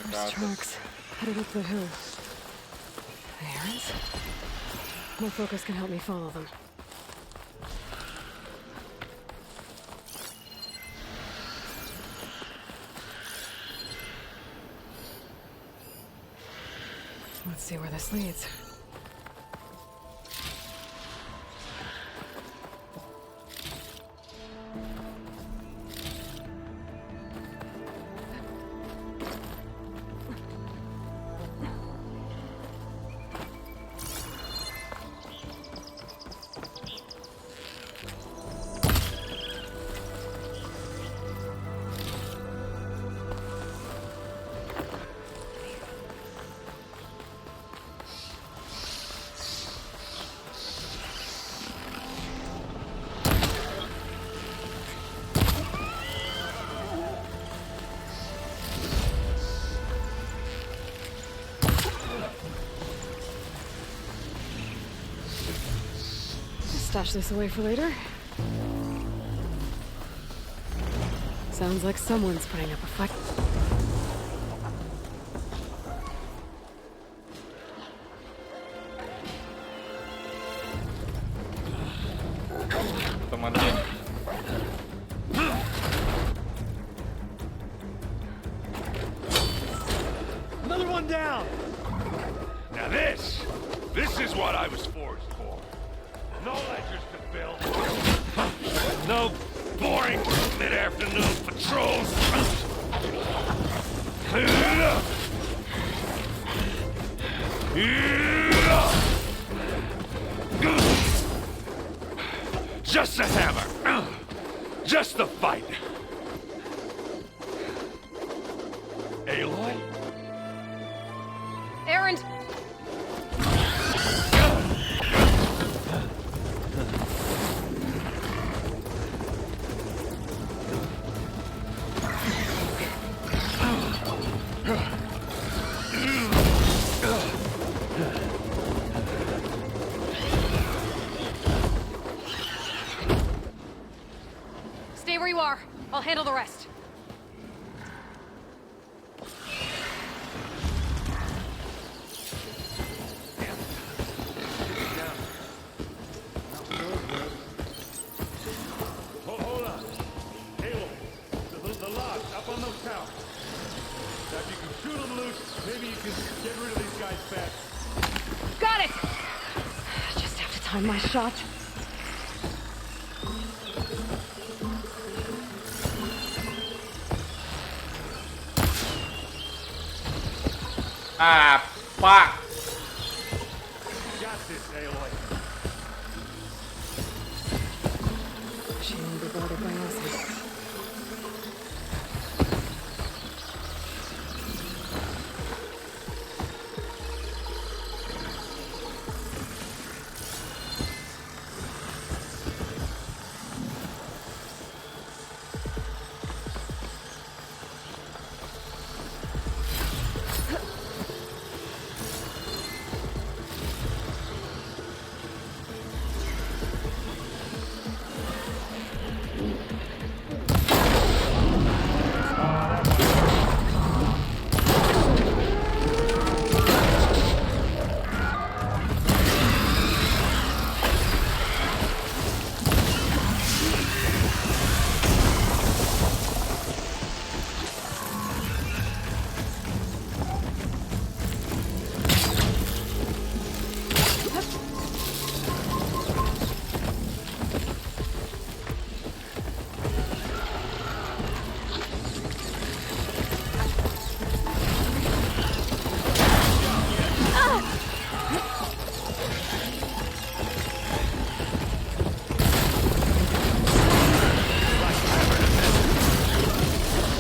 There's tracks headed up the hill. The errands? My focus can help me follow them. Let's see where this leads. Stash this away for later. Sounds like someone's putting up a fight. one down! Now this is what I was forged for. No ledgers to build. No boring mid-afternoon patrols. Just a hammer. Just the fight. Aloy? Errand! Stay where you are. I'll handle the rest. Hold on. Aloy, the logs up on those towers. Now if you can shoot them loose, maybe you can get rid of these guys fast. Got it! Just have to time my shot. Ah, fuck. Got this, Aloy. She won't be bothered by us.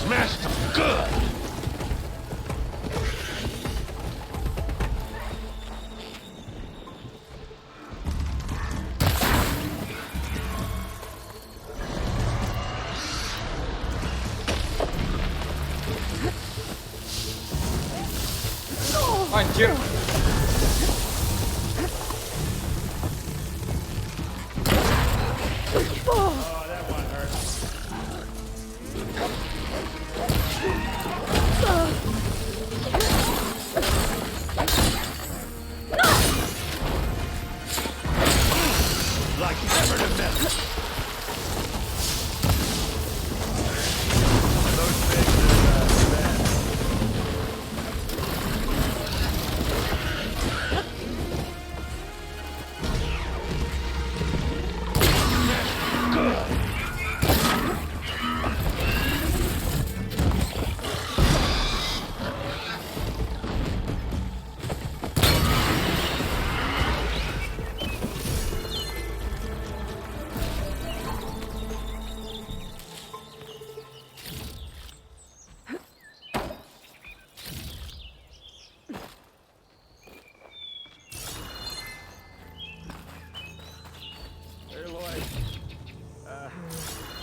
Smashed them good. Anjir. Oh, that one hurt. Like never to miss. Those things are bad.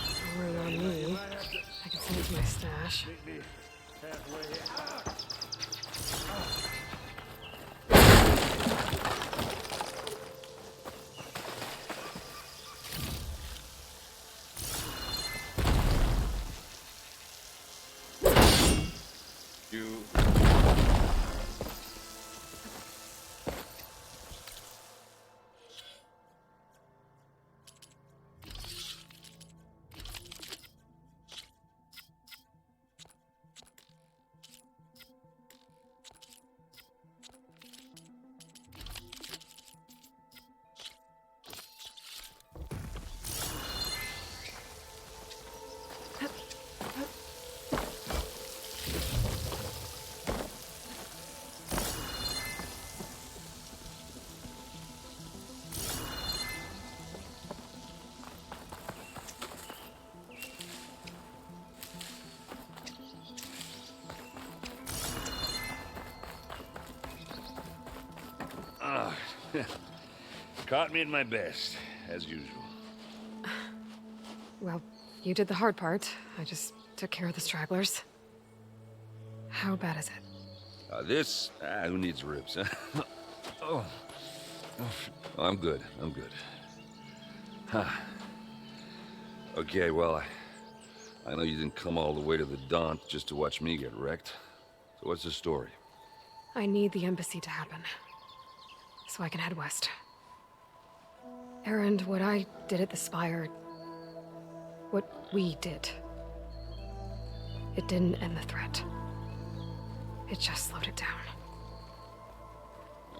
Don't worry on me. I can save my stash. You. Caught me at my best, as usual. Well, you did the hard part. I just took care of the stragglers. How bad is it? Who needs ribs, huh? Oh, I'm good. I'm good. Huh. Okay, well, I know you didn't come all the way to the Daunt just to watch me get wrecked. So what's the story? I need the embassy to happen, so I can head west. Erend, what I did at the Spire, what we did, it didn't end the threat. It just slowed it down.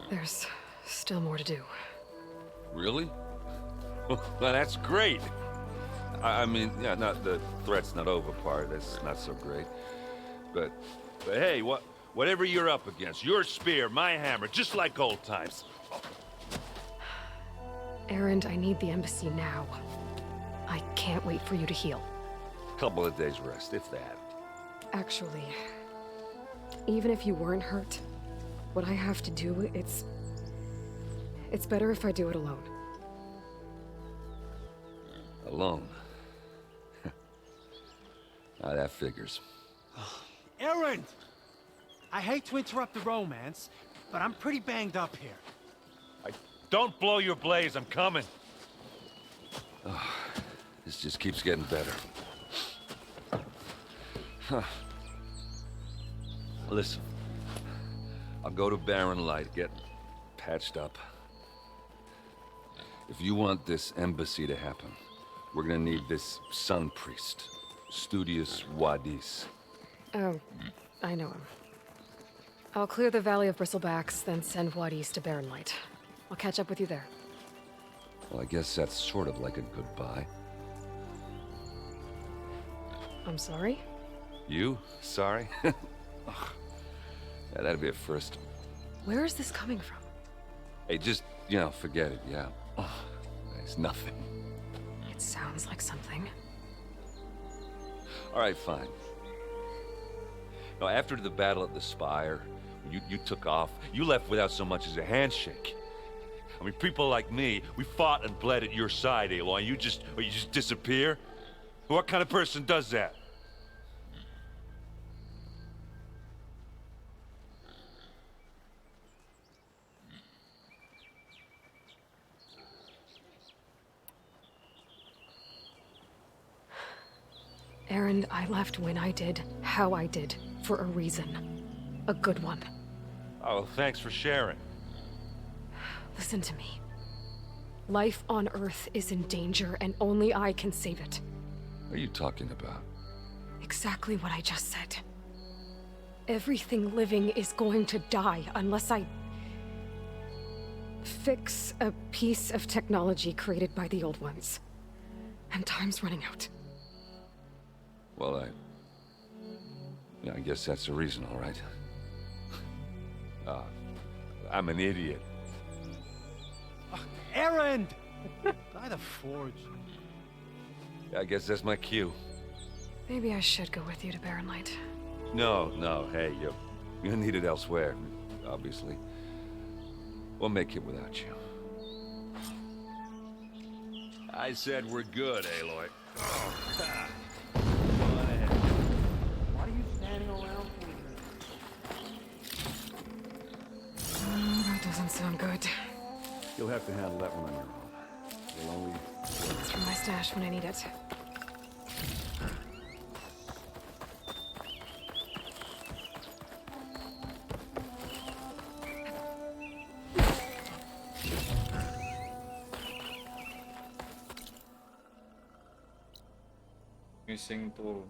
There's still more to do. Really? Well, that's great. I mean, yeah, not the threat's not over part. That's not so great. But hey, whatever you're up against, your spear, my hammer, just like old times. Erend, I need the embassy now. I can't wait for you to heal. Couple of days rest, if that. Actually, even if you weren't hurt, what I have to do, it's better if I do it alone. Alone? Now that figures. Erend! I hate to interrupt the romance, but I'm pretty banged up here. Don't blow your blaze, I'm coming. Oh, this just keeps getting better. Huh. Listen, I'll go to Barren Light, get patched up. If you want this embassy to happen, we're gonna need this sun priest, Studious Wadis. Oh, I know him. I'll clear the Valley of Bristlebacks, then send Wadis to Barren Light. I'll catch up with you there. Well, I guess that's sort of like a goodbye. I'm sorry? You? Sorry? Ugh. Yeah, that'd be a first. Where is this coming from? Hey, just, forget it, yeah. Ugh. It's nothing. It sounds like something. All right, fine. Now, after the battle at the Spire, you took off, you left without so much as a handshake. I mean, people like me, we fought and bled at your side, Aloy, you just disappear? What kind of person does that? Erend, I left when I did, how I did, for a reason. A good one. Oh, thanks for sharing. Listen to me. Life on Earth is in danger, and only I can save it. What are you talking about? Exactly what I just said. Everything living is going to die unless I fix a piece of technology created by the old ones. And time's running out. Well, I guess that's the reason, all right. I'm an idiot. Erend! By the Forge. I guess that's my cue. Maybe I should go with you to Barren Light. No, hey, you're needed elsewhere, obviously. We'll make it without you. I said we're good, Aloy. Oh, ha. Why are you standing around for? That doesn't sound good. You'll have to handle that one on your own. You'll only... It's from my stash when I need it. Missing tool.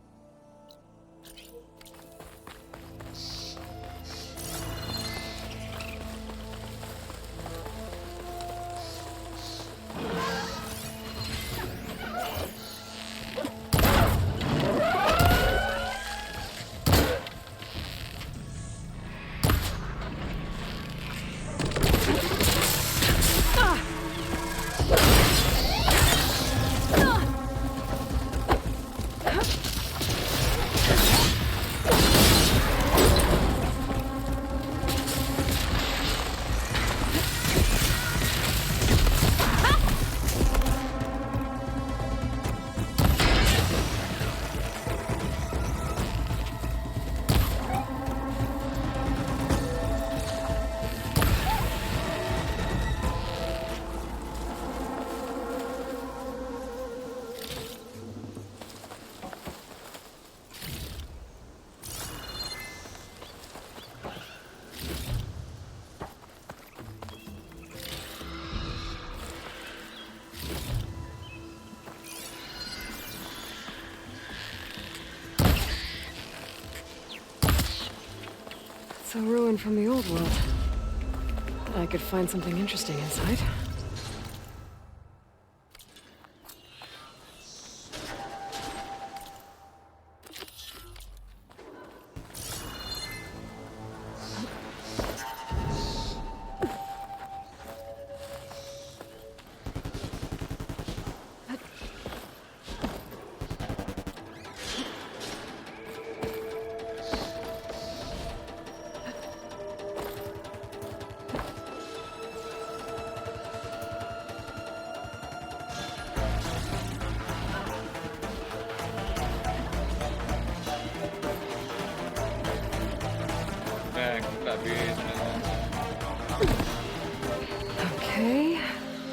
So ruined from the old world. I could find something interesting inside. Nggak bisa. Okay,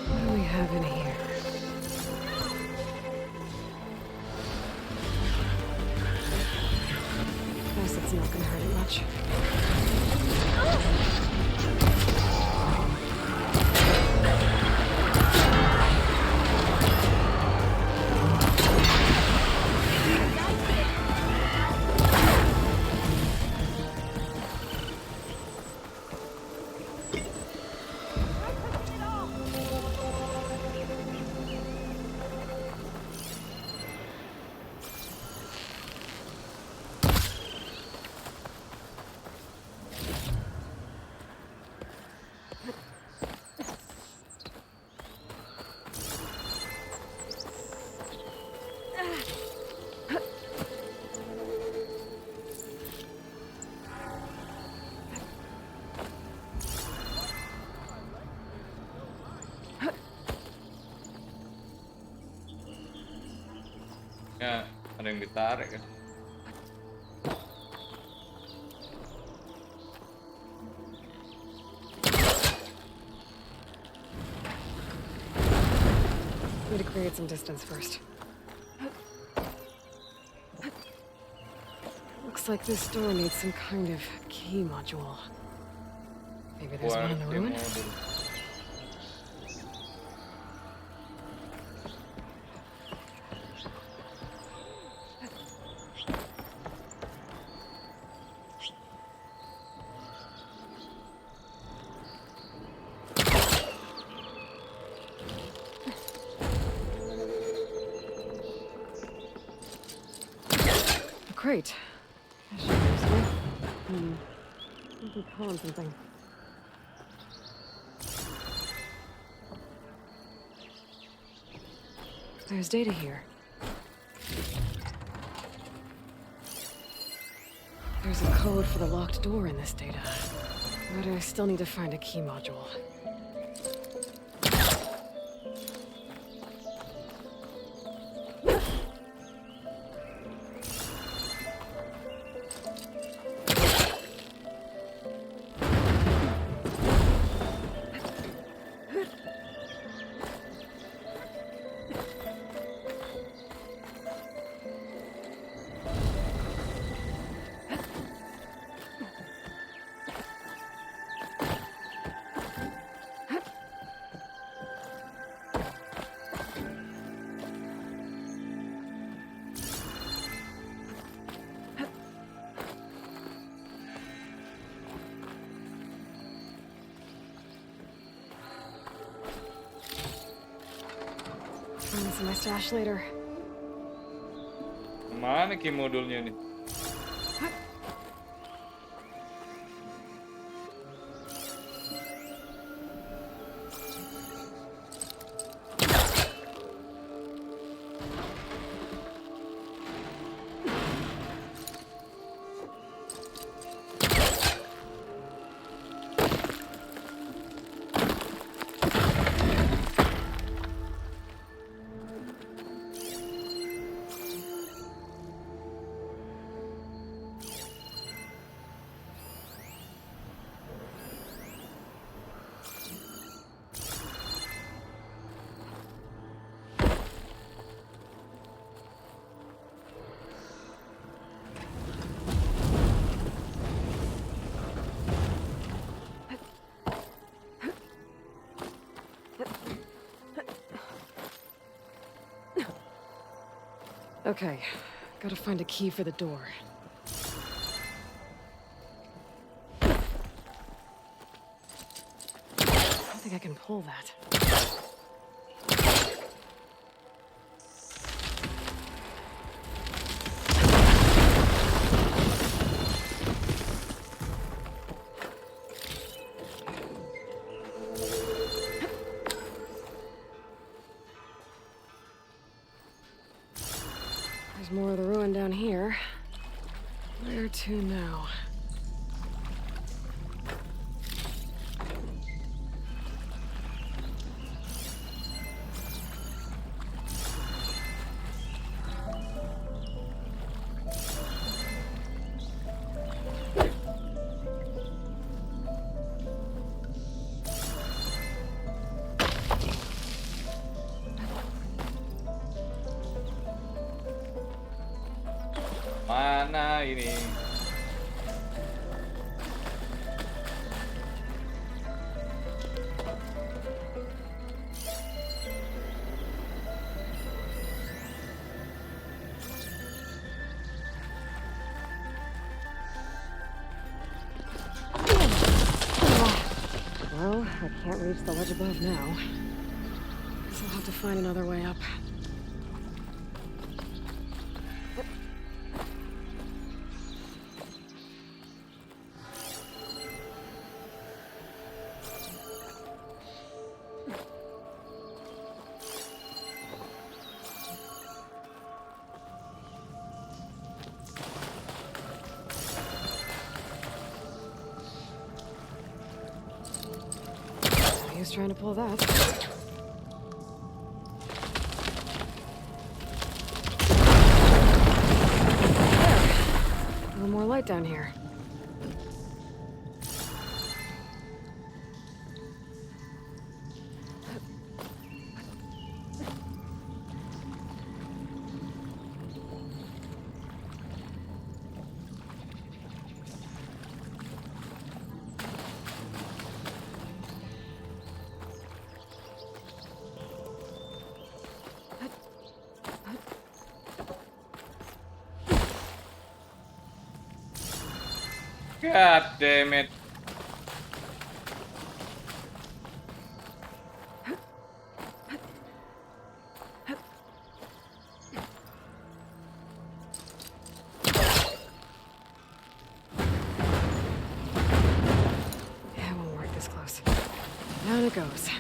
what do we have in here? Guess it's not gonna hurt it much. Ya, ada yang ditarik kan. Need to create some distance first. Looks like this door needs some kind of key module. Maybe there's one in the ruin? Great. I'll be calling something. There's data here. There's a code for the locked door in this data. But I still need to find a key module. Find this in my stash later. Mana key modulnya nih? Okay, gotta find a key for the door. I can pull that. There's more of the ruin down here. Where to now? Mana ini? Well, I can't reach the ledge above now. Guess I'll have to find another way up. He was trying to pull that. There. A little more light down here. God damn it. Yeah, it won't work this close. Down it goes.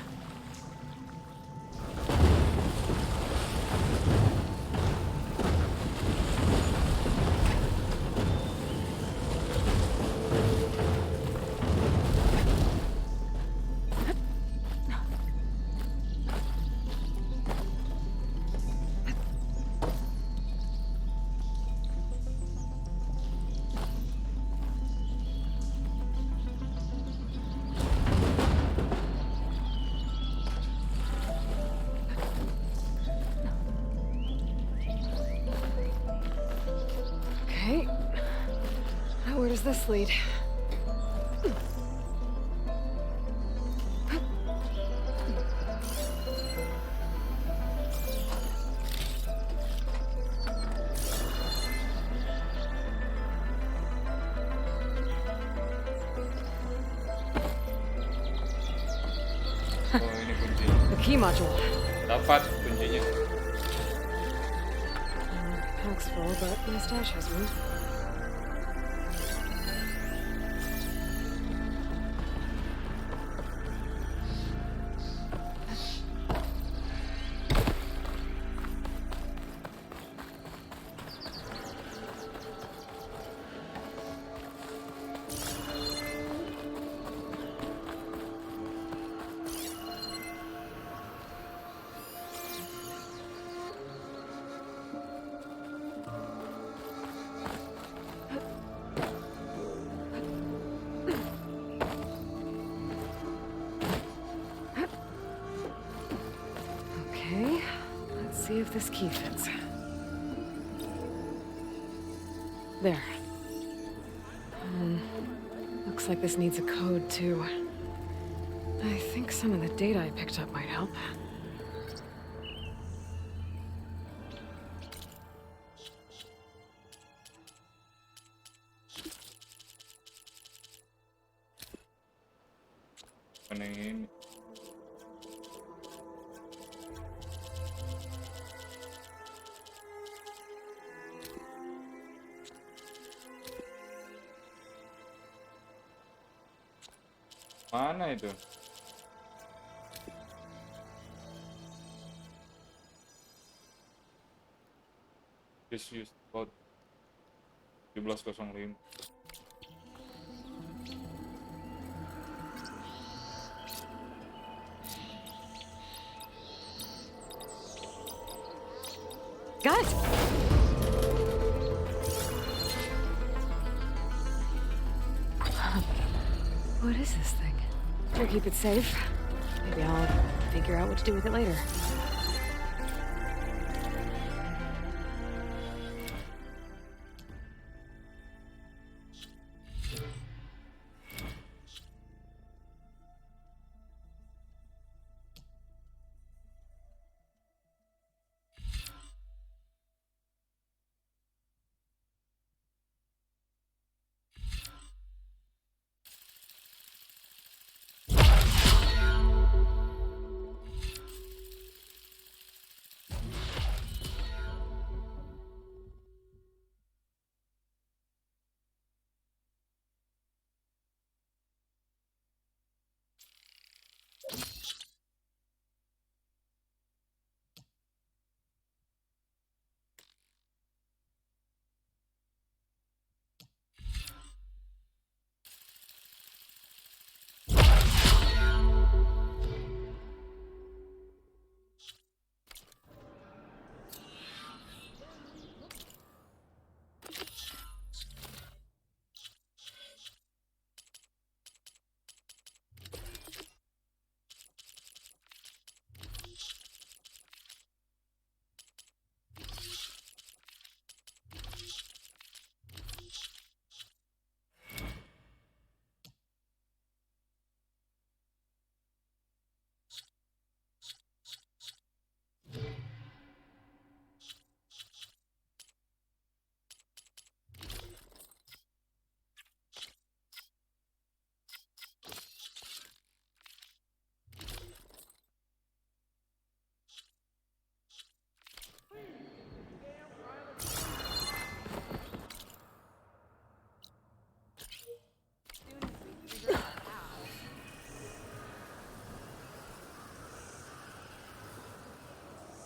Okay. Now where does this lead? Oh, ini kunci. The key module. Dapat kuncinya. Pack's full, but my stash has room. Okay, let's see if this key fits. There. Looks like this needs a code, too. I think some of the data I picked up might help. Mana ini? Mana itu? Just use code 1705. Guys! What is this thing? Better keep it safe. Maybe I'll figure out what to do with it later.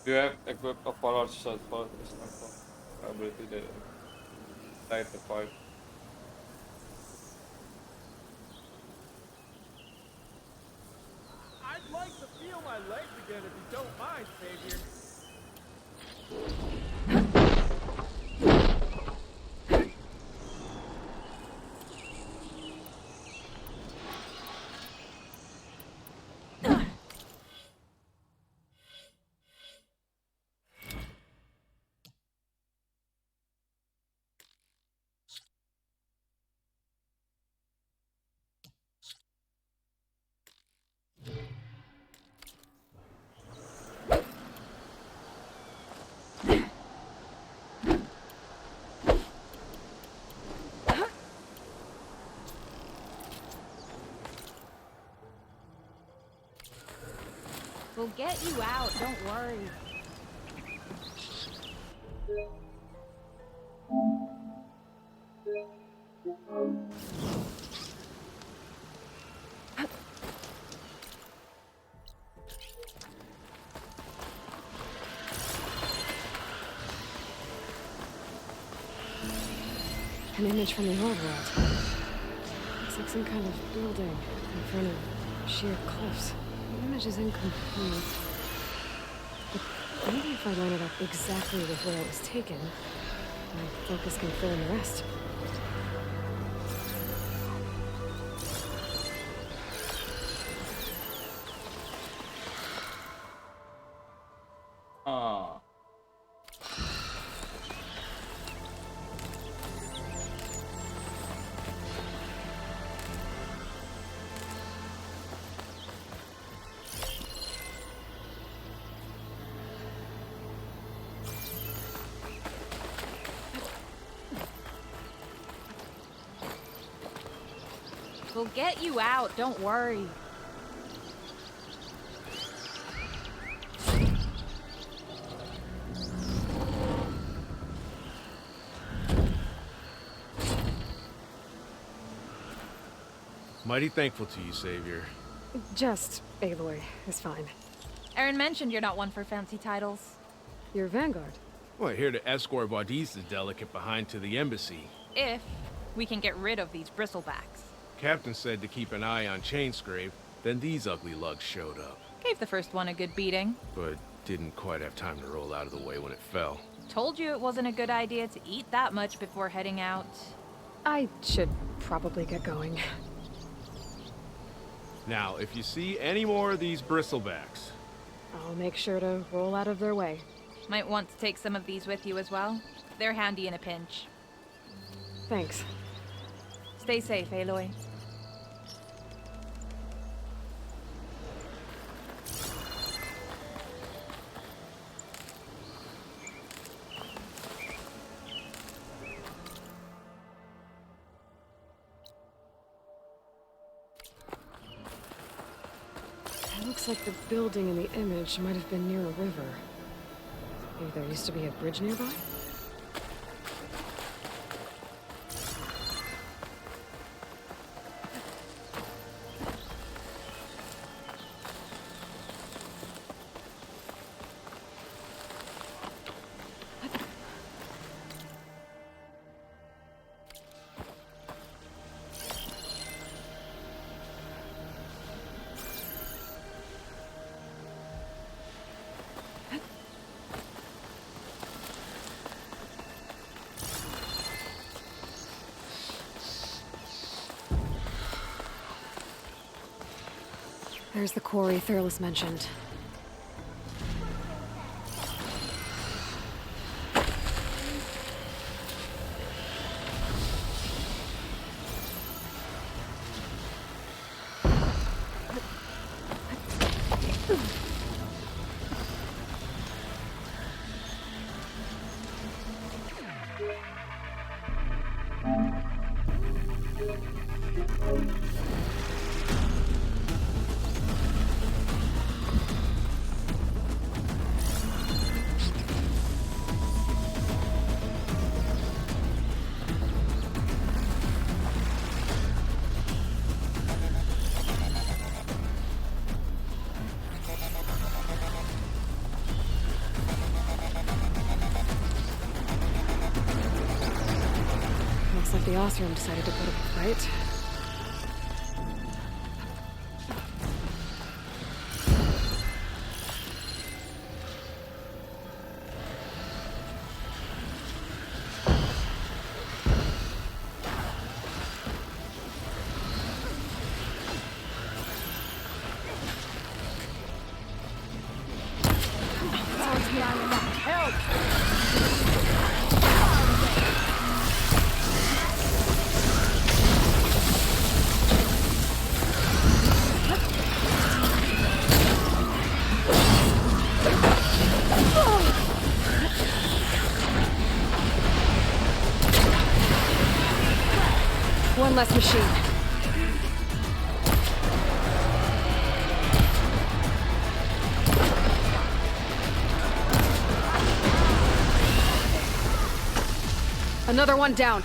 Do you have equipped a polar shot for this ability that light the fire? I'd like to feel my legs again if you don't mind, Savior. We'll get you out, don't worry. An image from the old world. Looks like some kind of building in front of sheer cliffs. The image is incomplete. But maybe if I line it up exactly with where it was taken, my focus can fill in the rest. Ah. We'll get you out, don't worry. Mighty thankful to you, Savior. Just Aloy is fine. Aaron mentioned you're not one for fancy titles. You're Vanguard. Well, here to escort Wadis's delicate behind to the embassy. If we can get rid of these bristlebacks. Captain said to keep an eye on Chainscrape, then these ugly lugs showed up. Gave the first one a good beating. But didn't quite have time to roll out of the way when it fell. Told you it wasn't a good idea to eat that much before heading out. I should probably get going. Now, if you see any more of these bristlebacks... I'll make sure to roll out of their way. Might want to take some of these with you as well. They're handy in a pinch. Thanks. Stay safe, Aloy. It looks like the building in the image might have been near a river. Maybe there used to be a bridge nearby? There's the quarry Thurles mentioned. Looks like the Osram decided to put up a fight. One less machine. Another one down.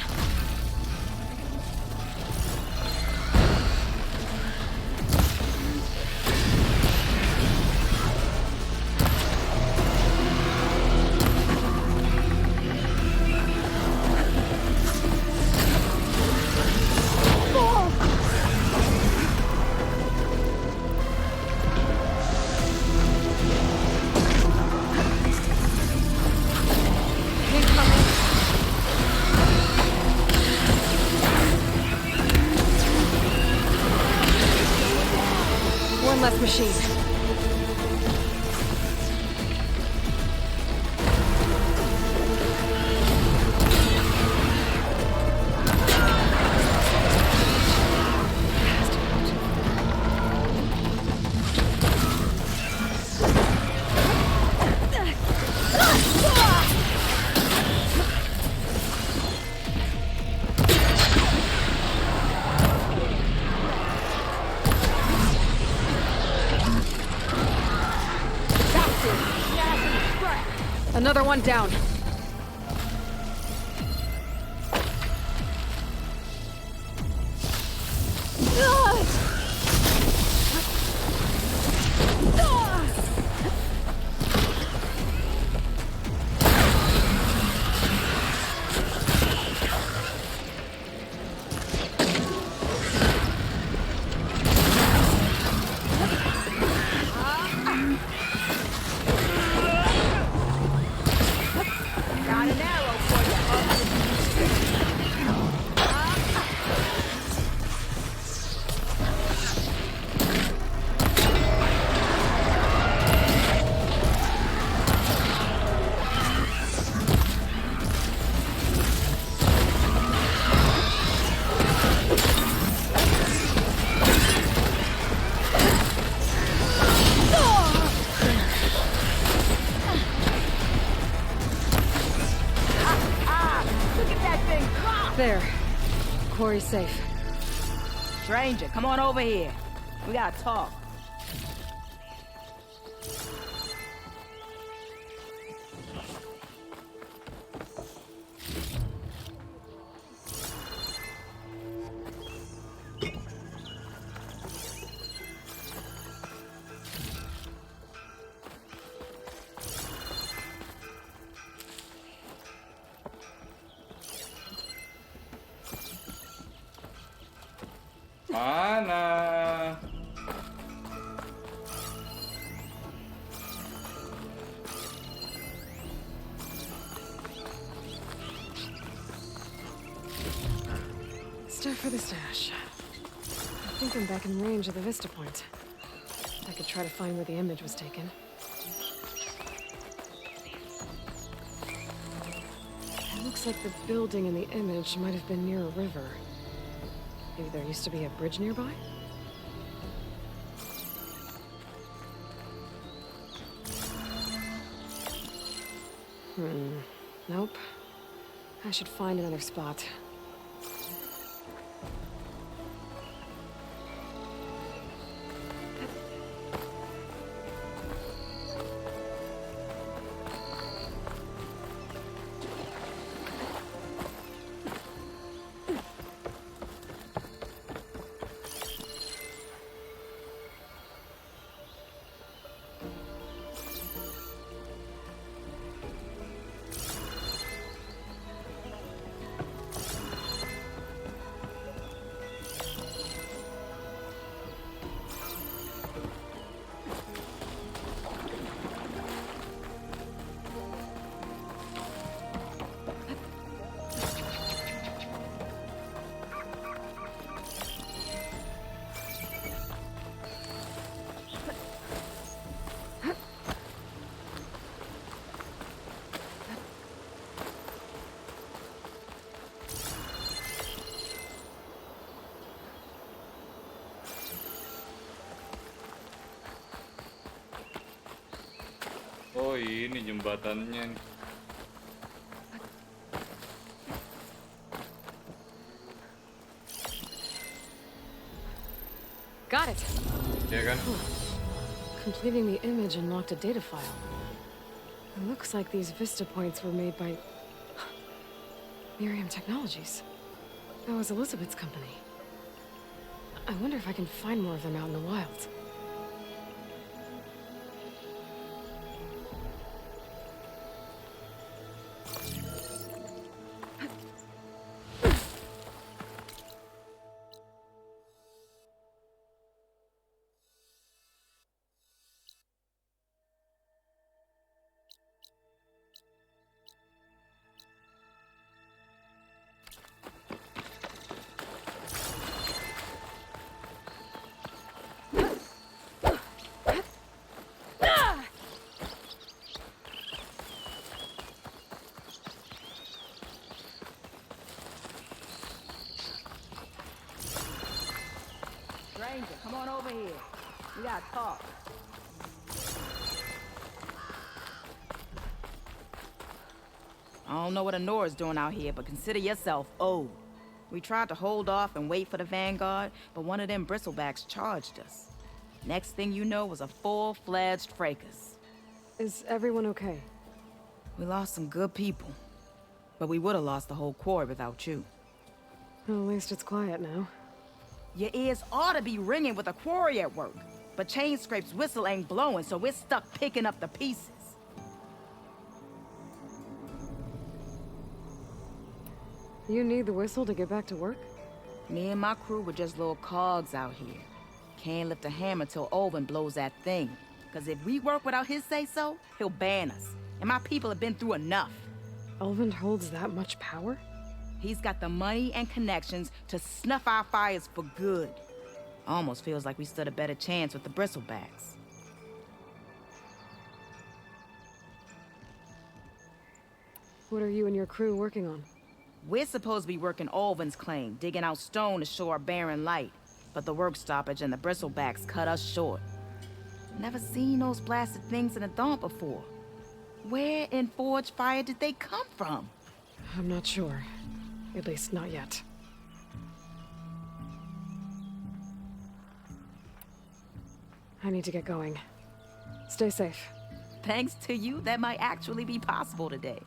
One less machine. Another one down. Worry's safe. Stranger, come on over here. We gotta talk. Mana? Start for the stash. I think I'm back in range of the vista point. I could try to find where the image was taken. It looks like the building in the image might have been near a river. Maybe there used to be a bridge nearby? Nope. I should find another spot. Oh, ini jembatannya nih. Got it. Ya kan? Completing the image unlocked a data file. It looks like these vista points were made by Miriam Technologies. That was Elizabeth's company. I wonder if I can find more of them out in the wild. Stranger, come on over here. We gotta talk. I don't know what Honora's doing out here, but consider yourself owed. We tried to hold off and wait for the Vanguard, but one of them bristlebacks charged us. Next thing you know was a full-fledged fracas. Is everyone okay? We lost some good people, but we would have lost the whole quarry without you. Well, at least it's quiet now. Your ears ought to be ringing with a quarry at work, but Chainscrape's whistle ain't blowing, so we're stuck picking up the pieces. You need the whistle to get back to work? Me and my crew were just little cogs out here. Can't lift a hammer till Olvin blows that thing. Cause if we work without his say-so, he'll ban us. And my people have been through enough. Olvin holds that much power? He's got the money and connections to snuff our fires for good. Almost feels like we stood a better chance with the bristlebacks. What are you and your crew working on? We're supposed to be working Olvin's claim, digging out stone to show our barren light. But the work stoppage and the bristlebacks cut us short. Never seen those blasted things in a dump before. Where in Forge Fire did they come from? I'm not sure. At least not yet. I need to get going. Stay safe. Thanks to you, that might actually be possible today.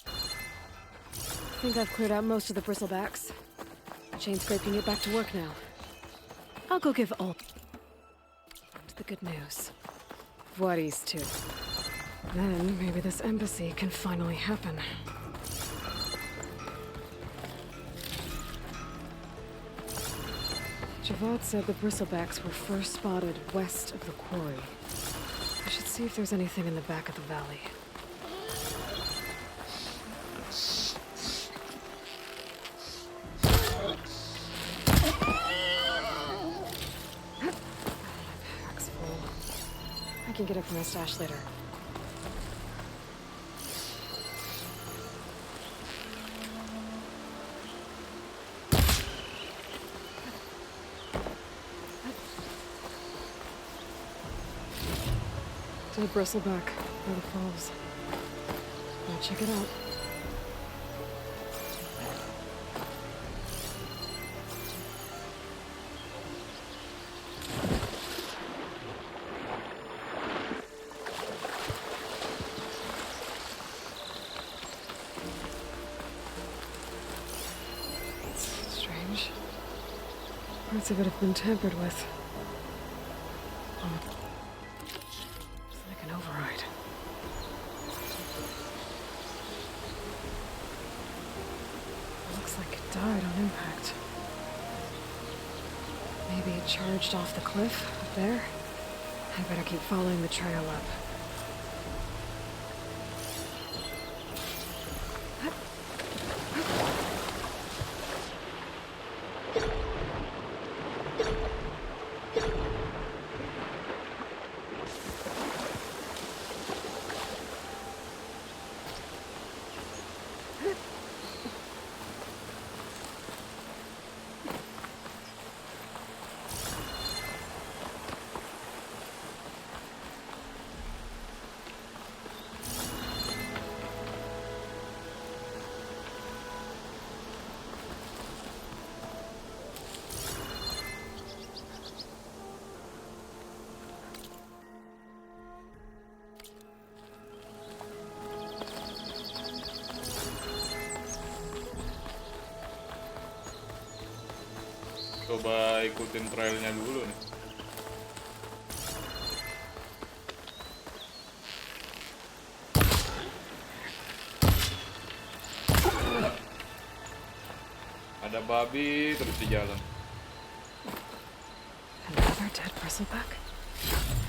I think I've cleared out most of the bristlebacks. Chain scrape can get back to work now. I'll go give all the good news. Vladis too. Then maybe this embassy can finally happen. Javad said the bristlebacks were first spotted west of the quarry. I should see if there's anything in the back of the valley. Pack's full. I can get it from my stash later. To the bristleback by the falls. Now check it out. Strange. Parts of it have been tampered with. It's like an override. Looks like it died on impact. Maybe it charged off the cliff up there? I better keep following the trail up. Coba ikutin trailnya dulu nih. Ada babi terus di jalan. Another dead bristleback?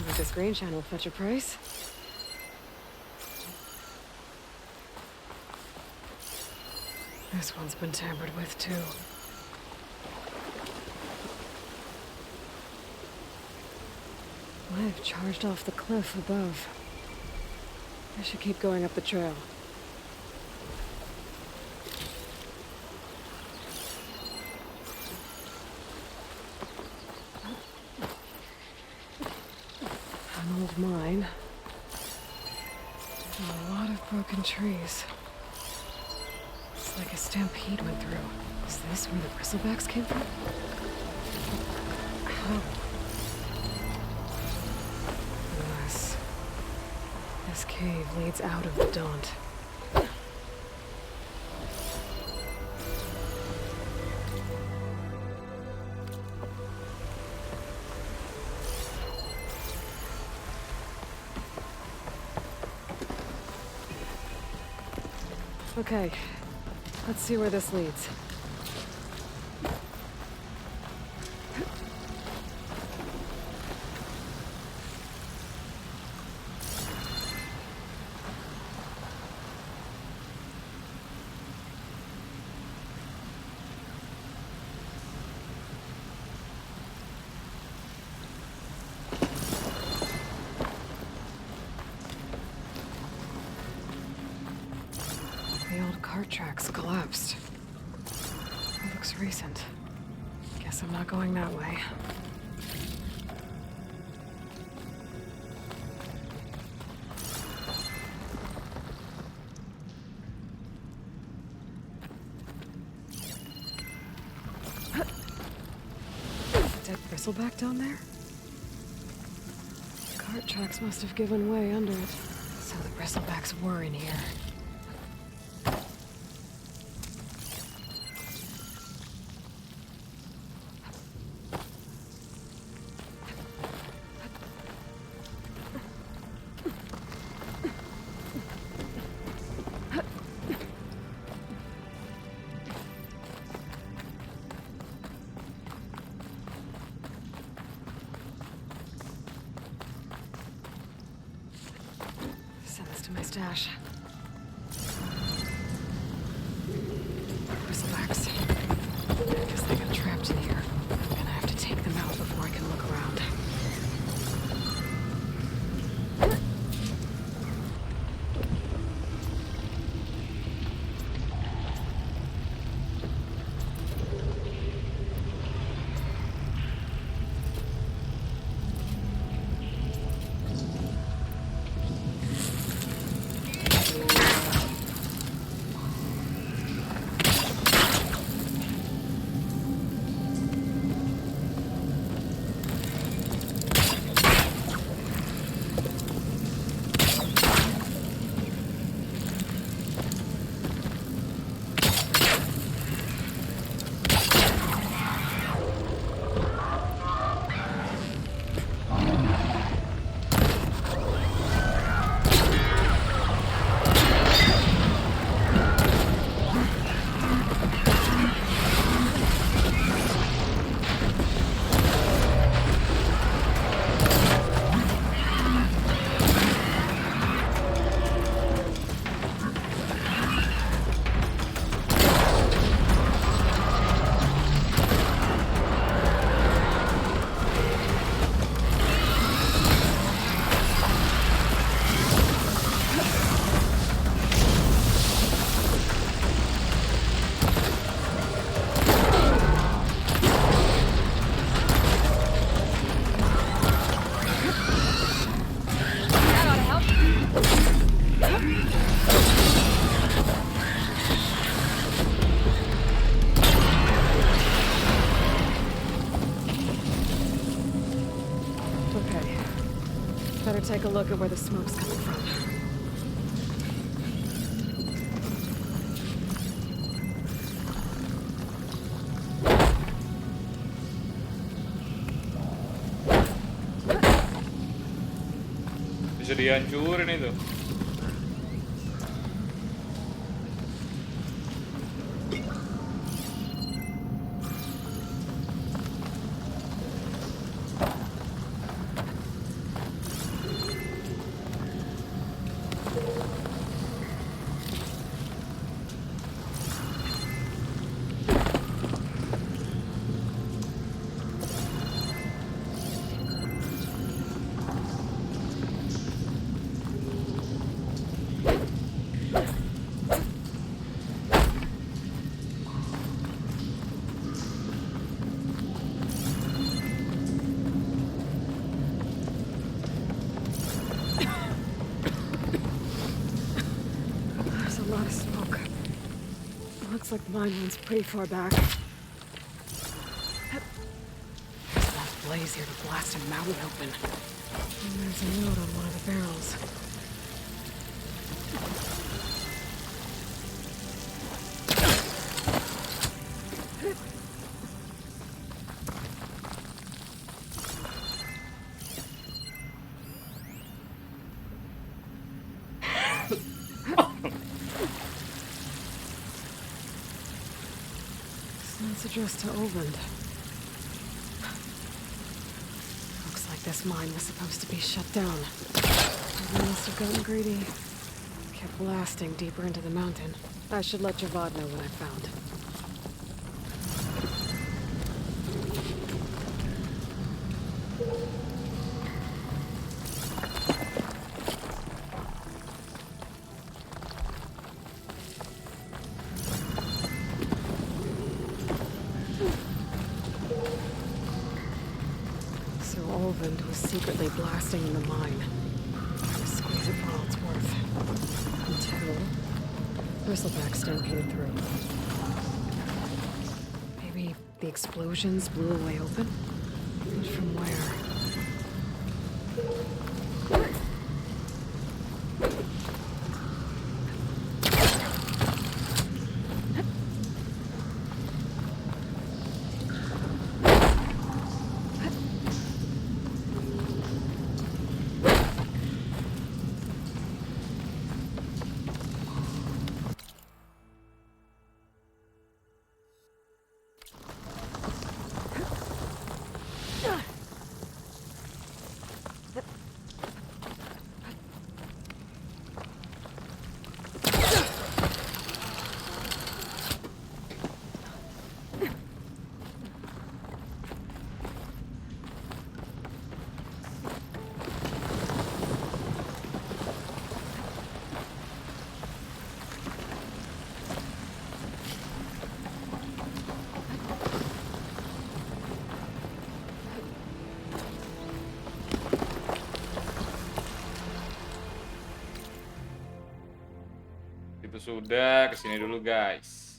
Maybe this green channel will fetch a price? This one's been tampered with too. Might have charged off the cliff above. I should keep going up the trail. An old mine. A lot of broken trees. It's like a stampede went through. Is this where the bristlebacks came from? How? This cave leads out of the Daunt. Okay, let's see where this leads. The old cart tracks collapsed. It looks recent. Guess I'm not going that way. bristleback down there? Cart tracks must have given way under it. So the bristlebacks were in here. Send this to my stash. Bristlebacks. I guess they got trapped in here. I'm gonna have to take them out before I can look around. Better take a look at where the smoke's coming from. Bisa dihancurin itu. Looks like mine runs pretty far back. There's enough blaze here to blast a mountain open. And there's a note on one of the barrels. It's addressed to Oland. Looks like this mine was supposed to be shut down. They must have gotten greedy. Kept blasting deeper into the mountain. I should let Javad know what I found. Oland was secretly blasting in the mine. Trying to squeeze it for all it's worth. Until bristleback stampeded through. Maybe the explosions blew a way open? But from where? Itu sudah, kesini dulu guys.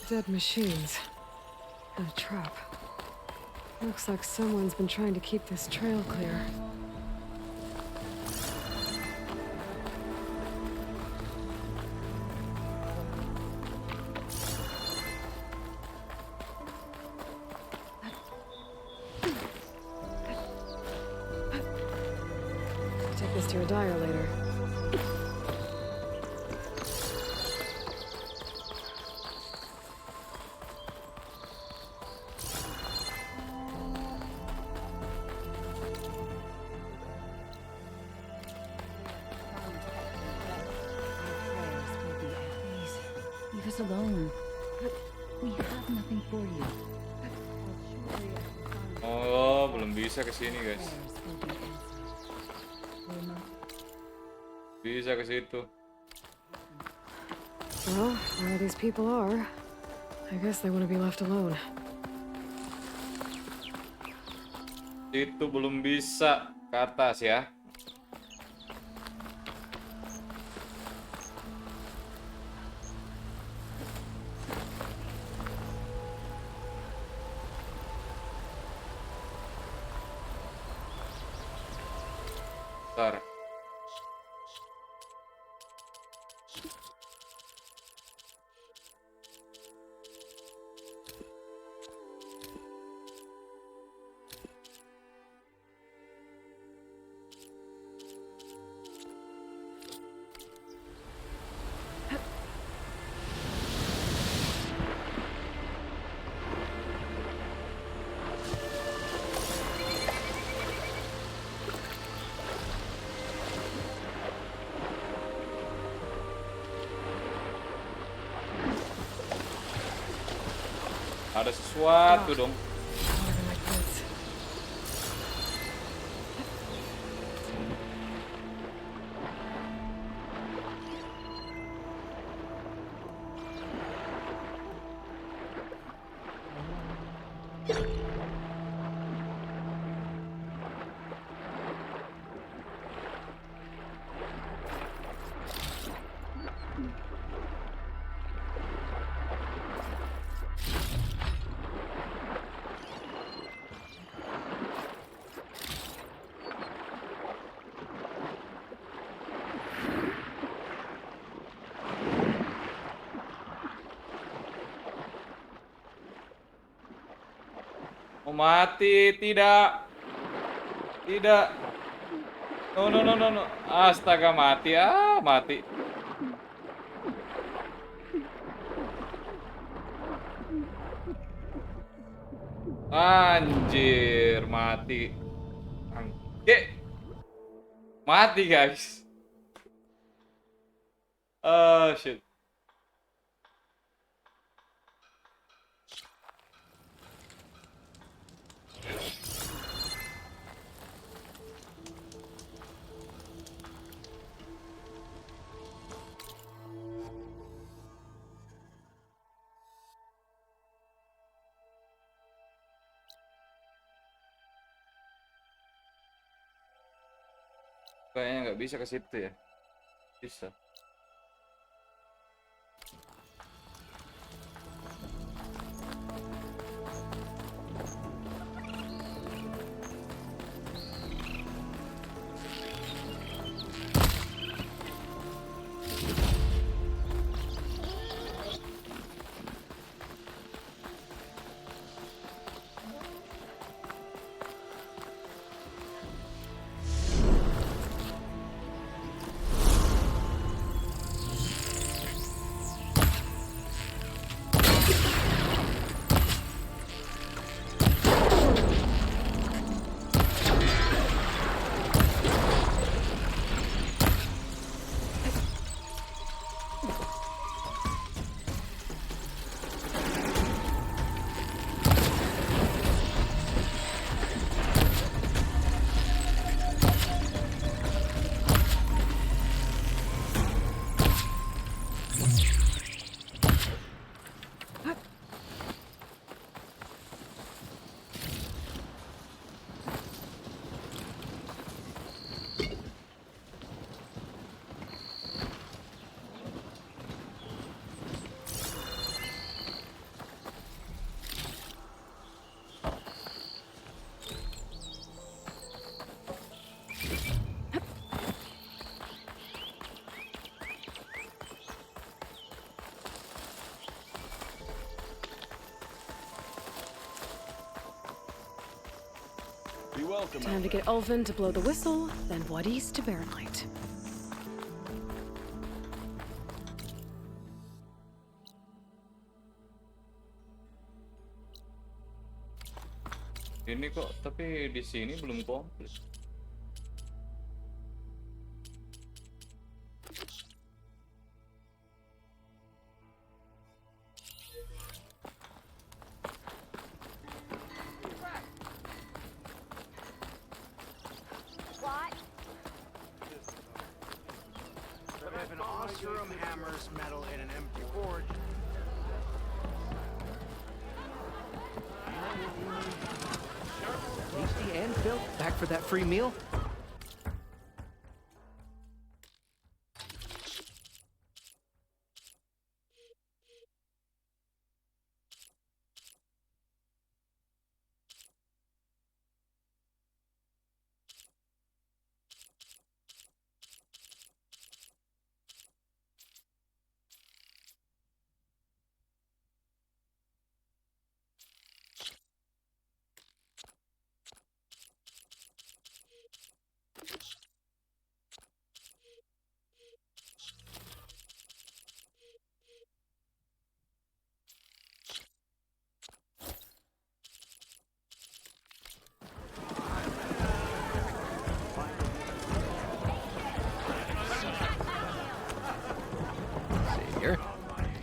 Dead machines. And a trap. Looks like someone's been trying to keep this trail clear. Take this to your dyer later. Leave us alone. We have nothing for you. Oh, belum bisa ke sini, guys. Bisa ke situ. Well, where these people are, I guess they want to be left alone. Itu belum bisa ke atas ya. Bentar. Ada sesuatu dong. Oh, mati, tidak. Tidak. No, no, no, no, no. Astaga, mati. Ah, mati. Anjir, mati. Anjir. Mati, guys. Oh, shit. Kayaknya nggak bisa ke situ ya. Bisa. Time to get Ulvin to blow the whistle, then Wadis to bear night. Ini kok, tapi di sini belum komplit. Tasty and Phil, back for that free meal?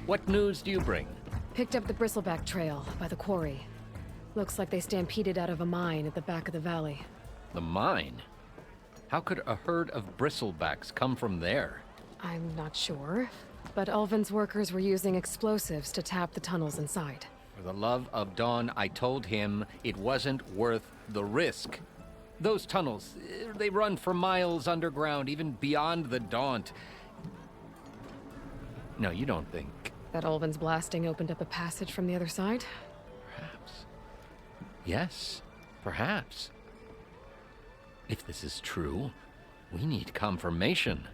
What news do you bring? Picked up the bristleback trail by the quarry. Looks like they stampeded out of a mine at the back of the valley. The mine? How could a herd of bristlebacks come from there? I'm not sure, but Ulvin's workers were using explosives to tap the tunnels inside. For the love of Dawn, I told him it wasn't worth the risk. Those tunnels, they run for miles underground, even beyond the Daunt. No, you don't think... That Ulvin's blasting opened up a passage from the other side? Perhaps. Yes, perhaps. If this is true, we need confirmation.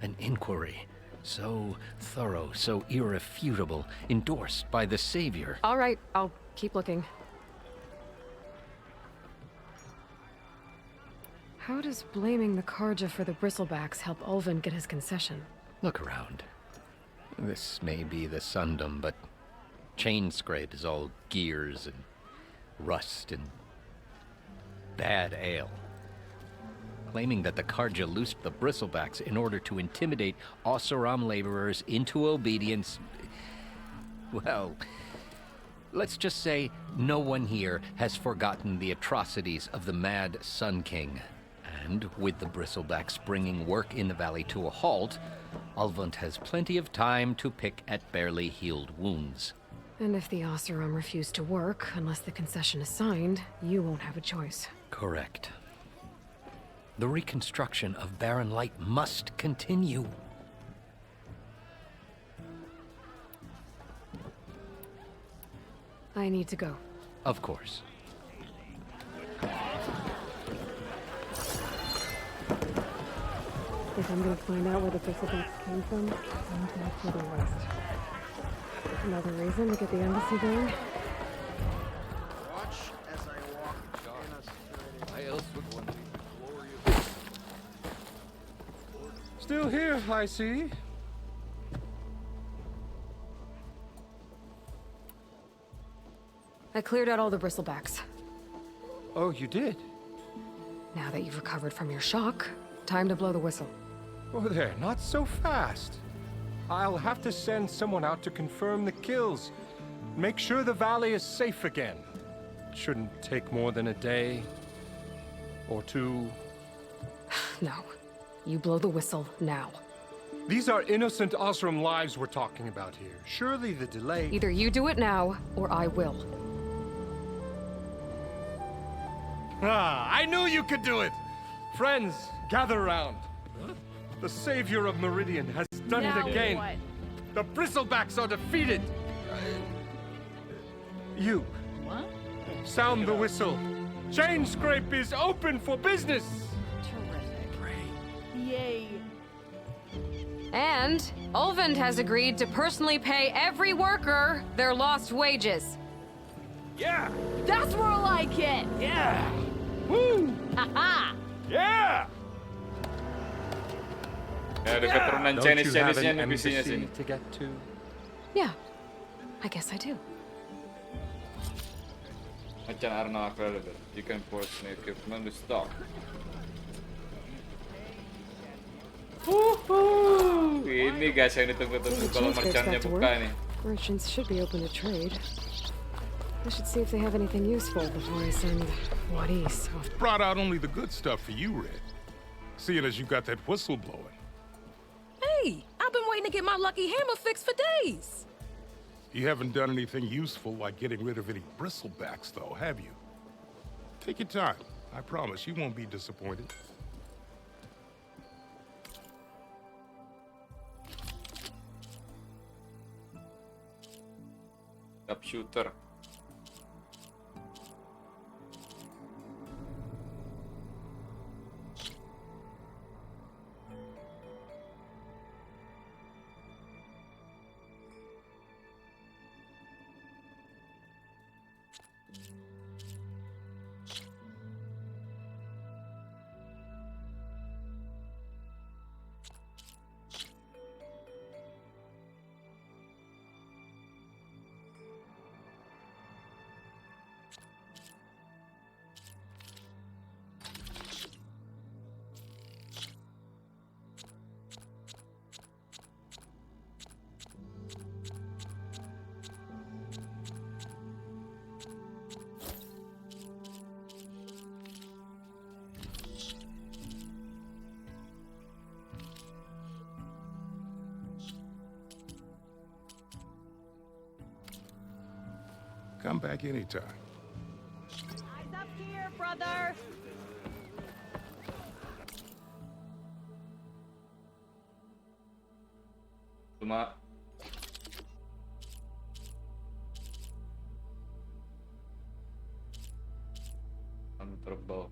An inquiry. So thorough, so irrefutable, endorsed by the Savior. All right, I'll keep looking. How does blaming the Karja for the bristlebacks help Ulvin get his concession? Look around. This may be the Sundom, but Chainscrape is all gears and rust and bad ale. Claiming that the Karja loosed the bristlebacks in order to intimidate Oseram laborers into obedience. Well, let's just say no one here has forgotten the atrocities of the Mad Sun King. And with the bristlebacks bringing work in the valley to a halt, Ulvund has plenty of time to pick at barely healed wounds. And if the Oseram refuse to work, unless the concession is signed, you won't have a choice. Correct. The reconstruction of Barren Light must continue. I need to go. Of course. If I'm gonna find out where the Bristleback came from, I'm back to the west. Another reason to get the embassy going. Watch as I walk in a I else would want to glorious. Still here, I see. I cleared out all the Bristlebacks. Oh, you did? Now that you've recovered from your shock, time to blow the whistle. Oh, there, not so fast. I'll have to send someone out to confirm the kills. Make sure the valley is safe again. Shouldn't take more than a day. Or two. No. You blow the whistle now. These are innocent Osram lives we're talking about here. Surely the delay... Either you do it now, or I will. Ah, I knew you could do it! Friends, gather around. The savior of Meridian has done Now it again. what? The Bristlebacks are defeated. You. What? Sound the whistle. Chain Scrape is open for business. Yay. And Ulvund has agreed to personally pay every worker their lost wages. Yeah. That's more like it. Yeah. Woo. Haha. Yeah. Ya, ada keturunan Don't Chinese you have Chinese-nya an nih visinya embassy sini. to get to? Yeah, I guess I do. Macan are now available. You can purchase new equipment with stock. Wuhuu. Ini guys yang ditunggu-tunggu kalau merchantnya buka nih. Merchants should be open to trade. I should see if they have anything useful before I send Wadis off. Brought out only the good stuff for you, Red. Seeing as you got that whistle blowing. Hey, I've been waiting to get my lucky hammer fixed for days. You haven't done anything useful like getting rid of any bristlebacks, though, have you? Take your time. I promise you won't be disappointed. Shooter. Come back anytime. Eyes up here, brother. Cuma terbang.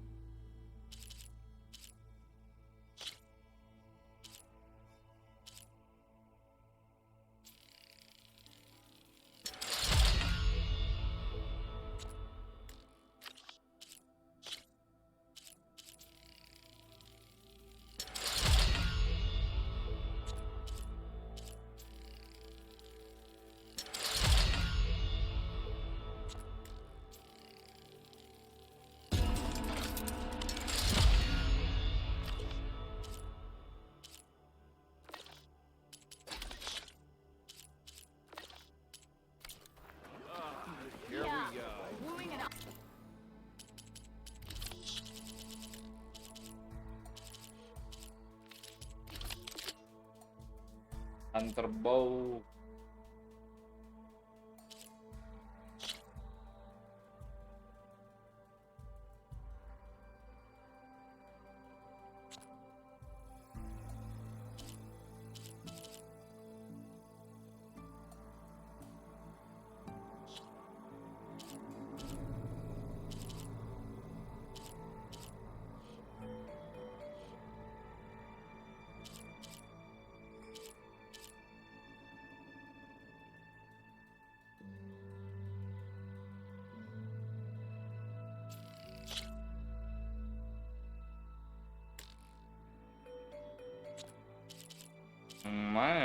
Terbau.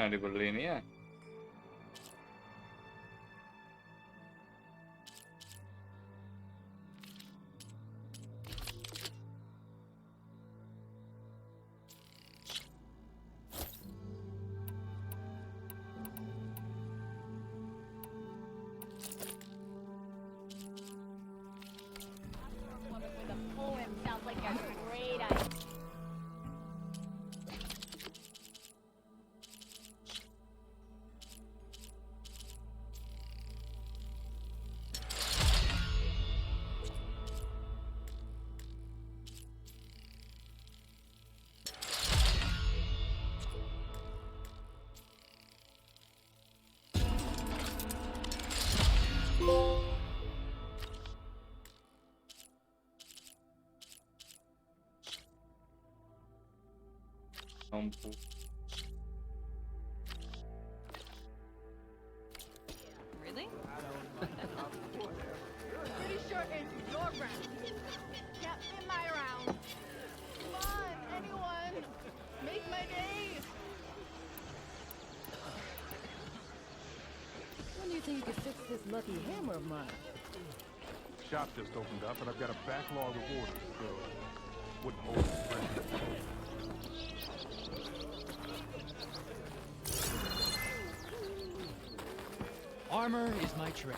yang dibeli ini ya? Lampu. Really? Pretty sure it's your round. Yep, in my round. Come on, anyone. Make my day. When do you think you could fix this lucky hammer of mine? Shop just opened up, and I've got a backlog of orders, so wouldn't hold my breath. Armor is my trade.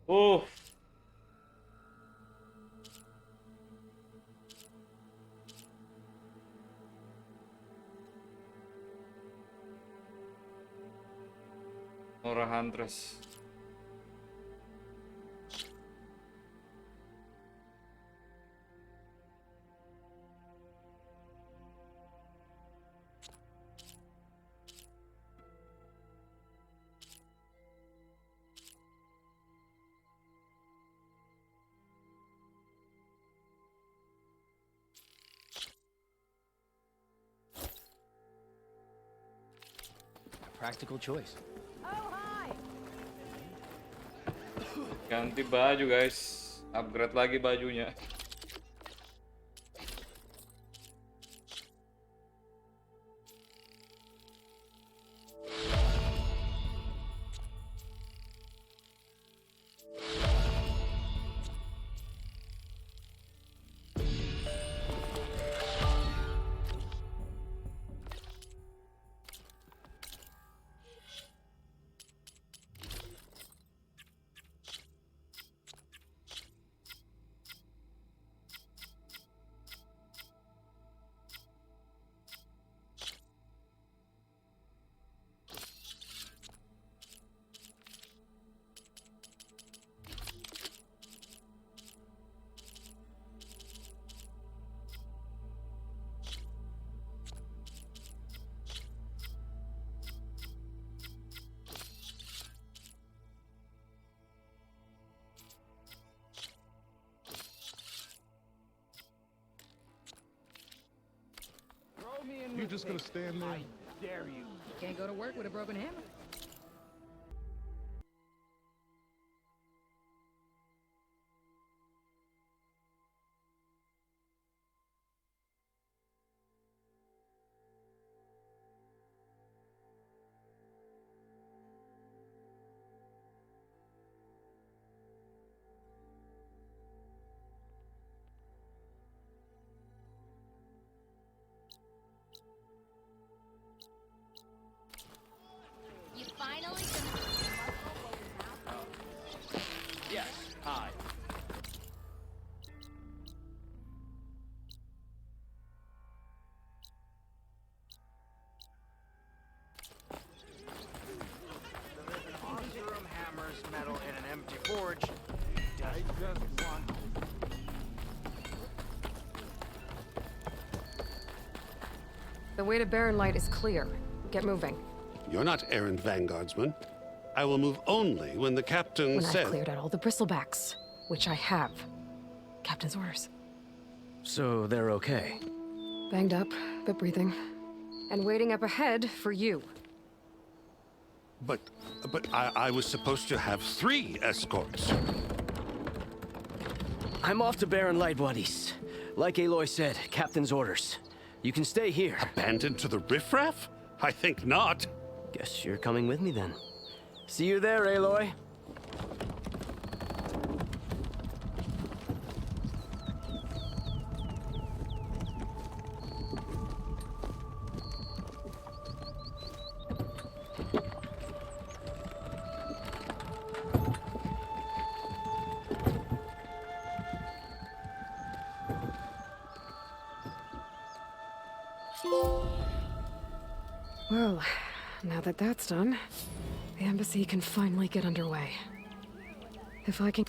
Oh. Nora Huntress. A practical choice. Ganti baju guys, upgrade lagi bajunya. You just gonna stand there? I dare you. Can't go to work with a broken hammer. You finally Yes, hi. Monstrum hammers metal in an empty forge. I just want... The way to Barren Light is clear. Get moving. You're not errand vanguardsman. I will move only when the captain When says... I've cleared out all the bristlebacks, which I have. Captain's orders. So they're okay. Banged up, but breathing. And waiting up ahead for you. But I was supposed to have 3 escorts. I'm off to Barren Light Wadis. Like Aloy said, Captain's orders. You can stay here. Abandoned to the riffraff? I think not. Guess you're coming with me then. See you there, Aloy. Well, now that that's done, the embassy can finally get underway. If I can...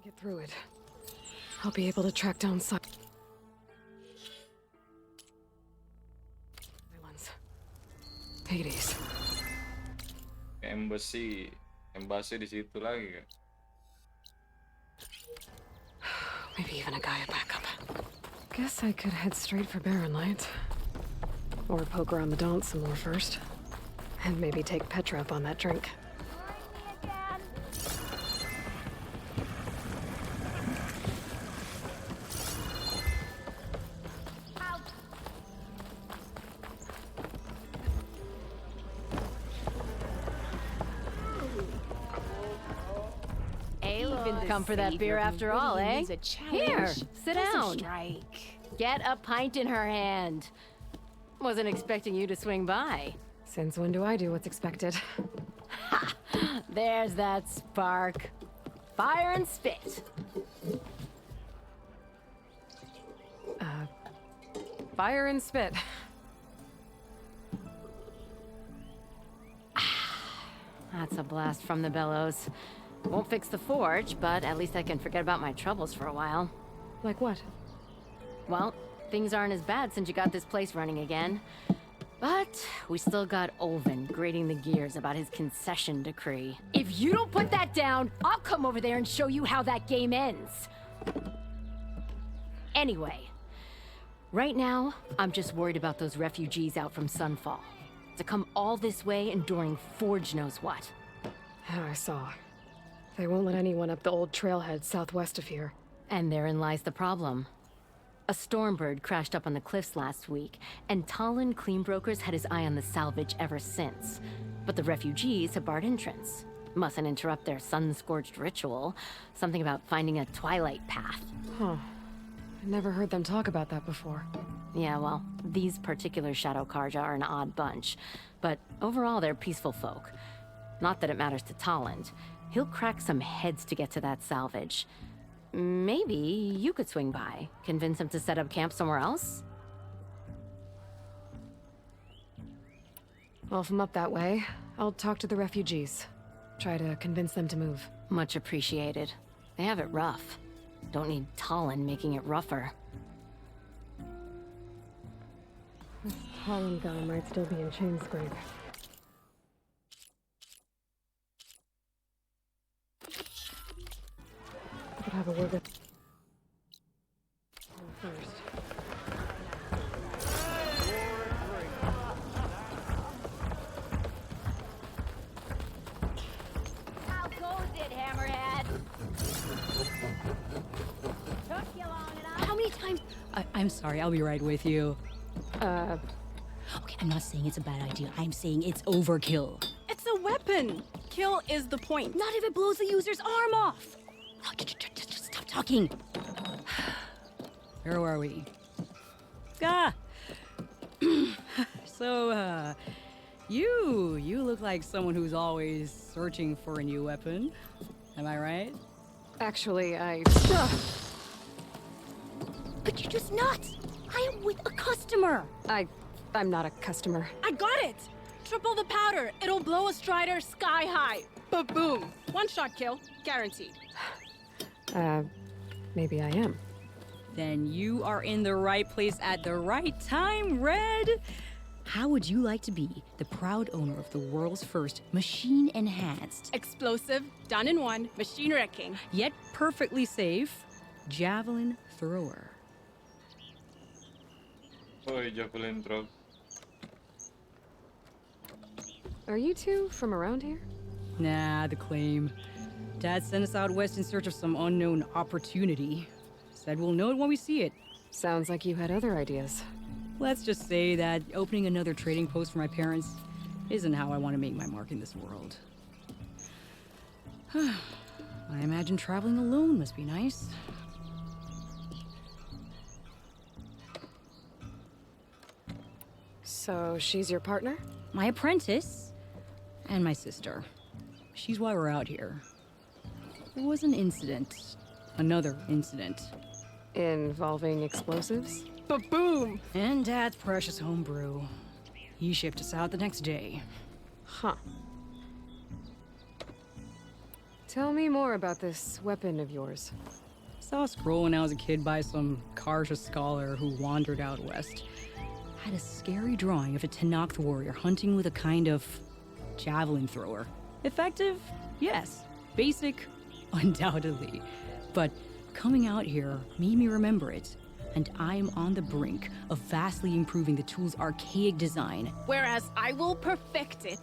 get through it, I'll be able to track down some... Islands. Hades. Embassy di situ lagi kan. Maybe even a Gaia backup. Guess I could head straight for Barren Light. Or poke around the Daunt some more first. And maybe take Petra up on that drink. Come for that beer after all, eh? Here, sit down. Get a pint in her hand. Wasn't expecting you to swing by. Since when do I do what's expected? Ha! There's that spark. Fire and spit. Fire and spit. That's a blast from the bellows. Won't fix the forge, but at least I can forget about my troubles for a while. Like what? Well, things aren't as bad since you got this place running again. But we still got Olvin grating the gears about his concession decree. If you don't put that down, I'll come over there and show you how that game ends. Anyway, right now, I'm just worried about those refugees out from Sunfall. To come all this way enduring Forge knows what. Yeah, I saw. They won't let anyone up the old trailhead southwest of here. And therein lies the problem. A Stormbird crashed up on the cliffs last week, and Talon Cleanbrokers had his eye on the salvage ever since. But the refugees have barred entrance. Mustn't interrupt their sun-scorched ritual. Something about finding a twilight path. Huh. I never heard them talk about that before. Yeah, well, these particular Shadow Karja are an odd bunch. But overall, they're peaceful folk. Not that it matters to Tolland. He'll crack some heads to get to that salvage. Maybe you could swing by. Convince him to set up camp somewhere else? Well, if I'm up that way, I'll talk to the refugees. Try to convince them to move. Much appreciated. They have it rough. Don't need Tolland making it rougher. This Tolland guy might still be in Chainscrape. I could have a word with him first. How goes it, Hammerhead? Took you long enough. How many times? I'm sorry, I'll be right with you. Okay, I'm not saying it's a bad idea. I'm saying it's overkill. It's a weapon. Kill is the point. Not if it blows the user's arm off. Oh, just stop talking. Where are we? Ah. So, you look like someone who's always searching for a new weapon. Am I right? Actually, But you're just nuts. I am with a customer. I'm not a customer. I got it. Triple the powder. It'll blow a Strider sky high. Ba-boom. One-shot kill. Guaranteed. Maybe I am. Then you are in the right place at the right time, Red. How would you like to be the proud owner of the world's first machine-enhanced, Explosive, done in one, machine wrecking, yet perfectly safe, javelin thrower? Oh, javelin drop. Are you two from around here? Nah, the claim. Dad sent us out west in search of some unknown opportunity. Said we'll know it when we see it. Sounds like you had other ideas. Let's just say that opening another trading post for my parents isn't how I want to make my mark in this world. I imagine traveling alone must be nice. So she's your partner? My apprentice and my sister. She's why we're out here. There was an incident. Another incident. Involving explosives? ba-boom. And Dad's precious homebrew. He shipped us out the next day. Huh. Tell me more about this weapon of yours. Saw a scroll when I was a kid by some Karja scholar who wandered out west. Had a scary drawing of a Tenakth warrior hunting with a kind of javelin thrower. Effective? Yes. Basic? Undoubtedly. But coming out here made me remember it. And I'm on the brink of vastly improving the tool's archaic design. Whereas I will perfect it.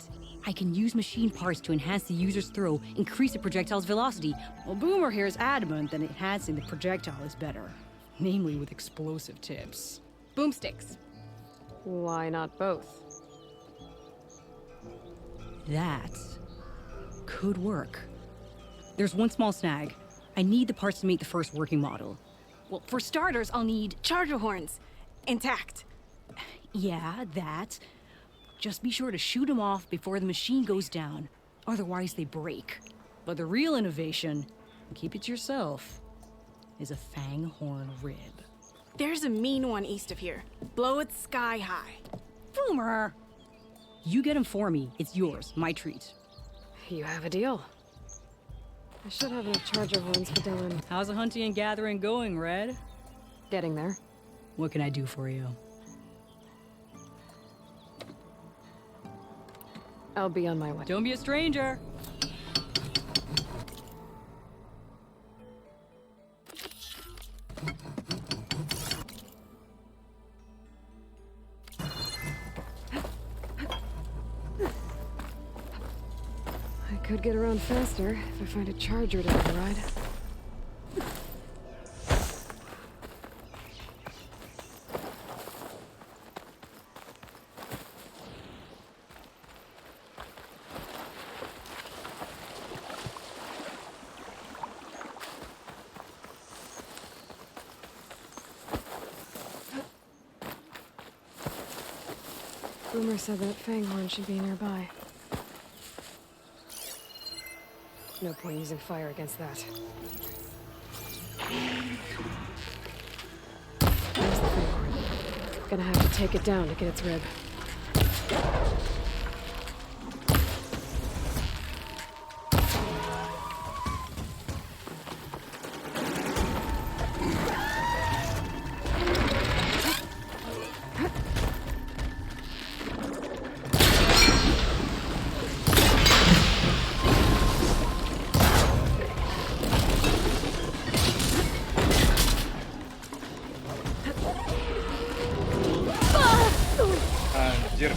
I can use machine parts to enhance the user's throw, increase the projectile's velocity. Well, Boomer here is adamant that enhancing the projectile is better. Namely with explosive tips. Boomsticks. Why not both? That could work. There's one small snag. I need the parts to make the first working model. Well, for starters, I'll need charger horns. Intact. Yeah, that. Just be sure to shoot them off before the machine goes down. Otherwise, they break. But the real innovation, keep it to yourself, is a fang horn rib. There's a mean one east of here. Blow it sky high. Boomer! You get him for me. It's yours. My treat. You have a deal. I should have enough charger horns for Dylan. How's the hunting and gathering going, Red? Getting there. What can I do for you? I'll be on my way. Don't be a stranger. I could get around faster if I find a charger to override. Boomer said that Fanghorn should be nearby. No point using fire against that. There's the Fanghorn. Gonna have to take it down to get its rib. Anjir.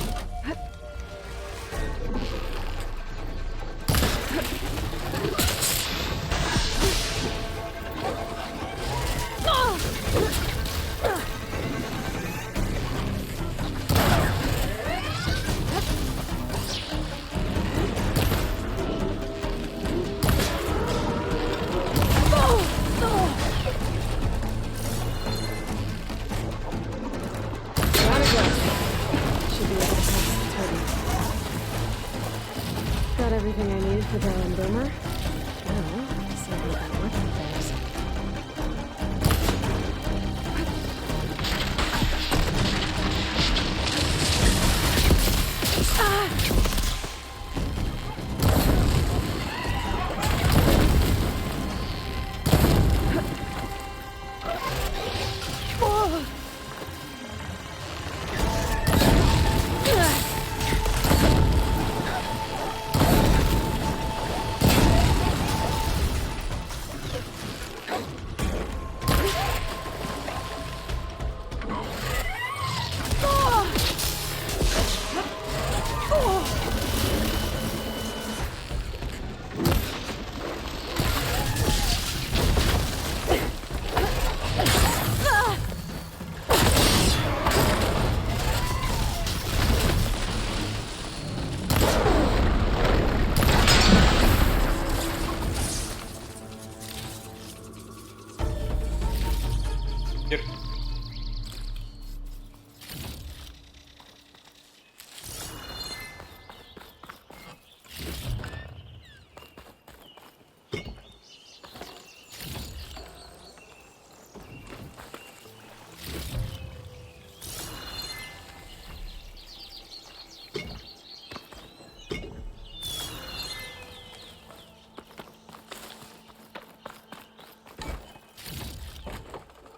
Got everything I need for Bell and Boomer. Now, see if we can work with things.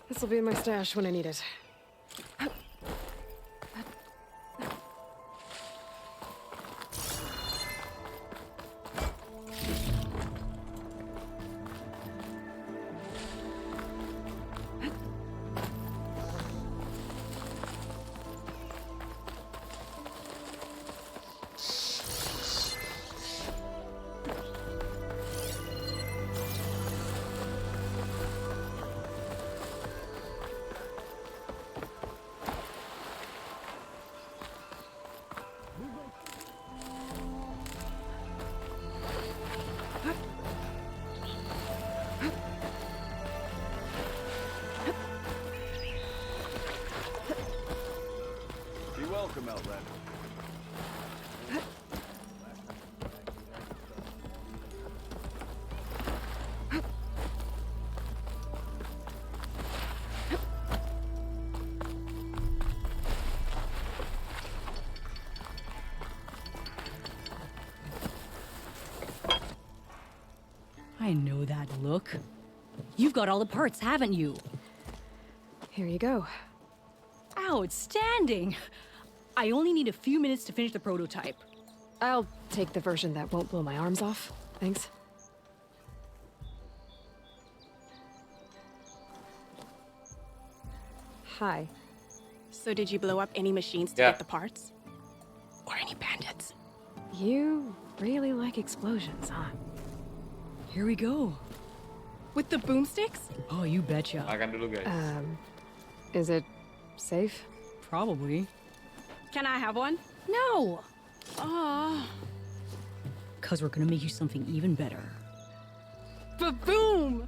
This'll be in my stash when I need it. Welcome, Outlander. I know that look. You've got all the parts, haven't you? Here you go. Outstanding! I only need a few minutes to finish the prototype. I'll take the version that won't blow my arms off. Thanks. Hi. So did you blow up any machines to Yeah. get the parts? Or any bandits? You really like explosions, huh? Here we go. With the boomsticks? Oh, you betcha. Makan dulu, guys. Is it safe? Probably. Can I have one? No! Aw. Cause we're gonna make you something even better. Ba-boom!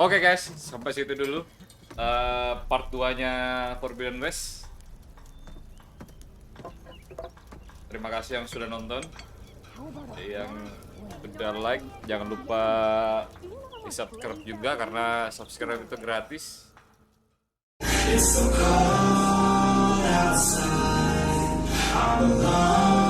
Oke guys, sampai situ dulu part 2-nya Forbidden West. Terima kasih yang sudah nonton, yang udah like, jangan lupa di subscribe juga karena subscribe itu gratis. It's so cold outside. I'm alone.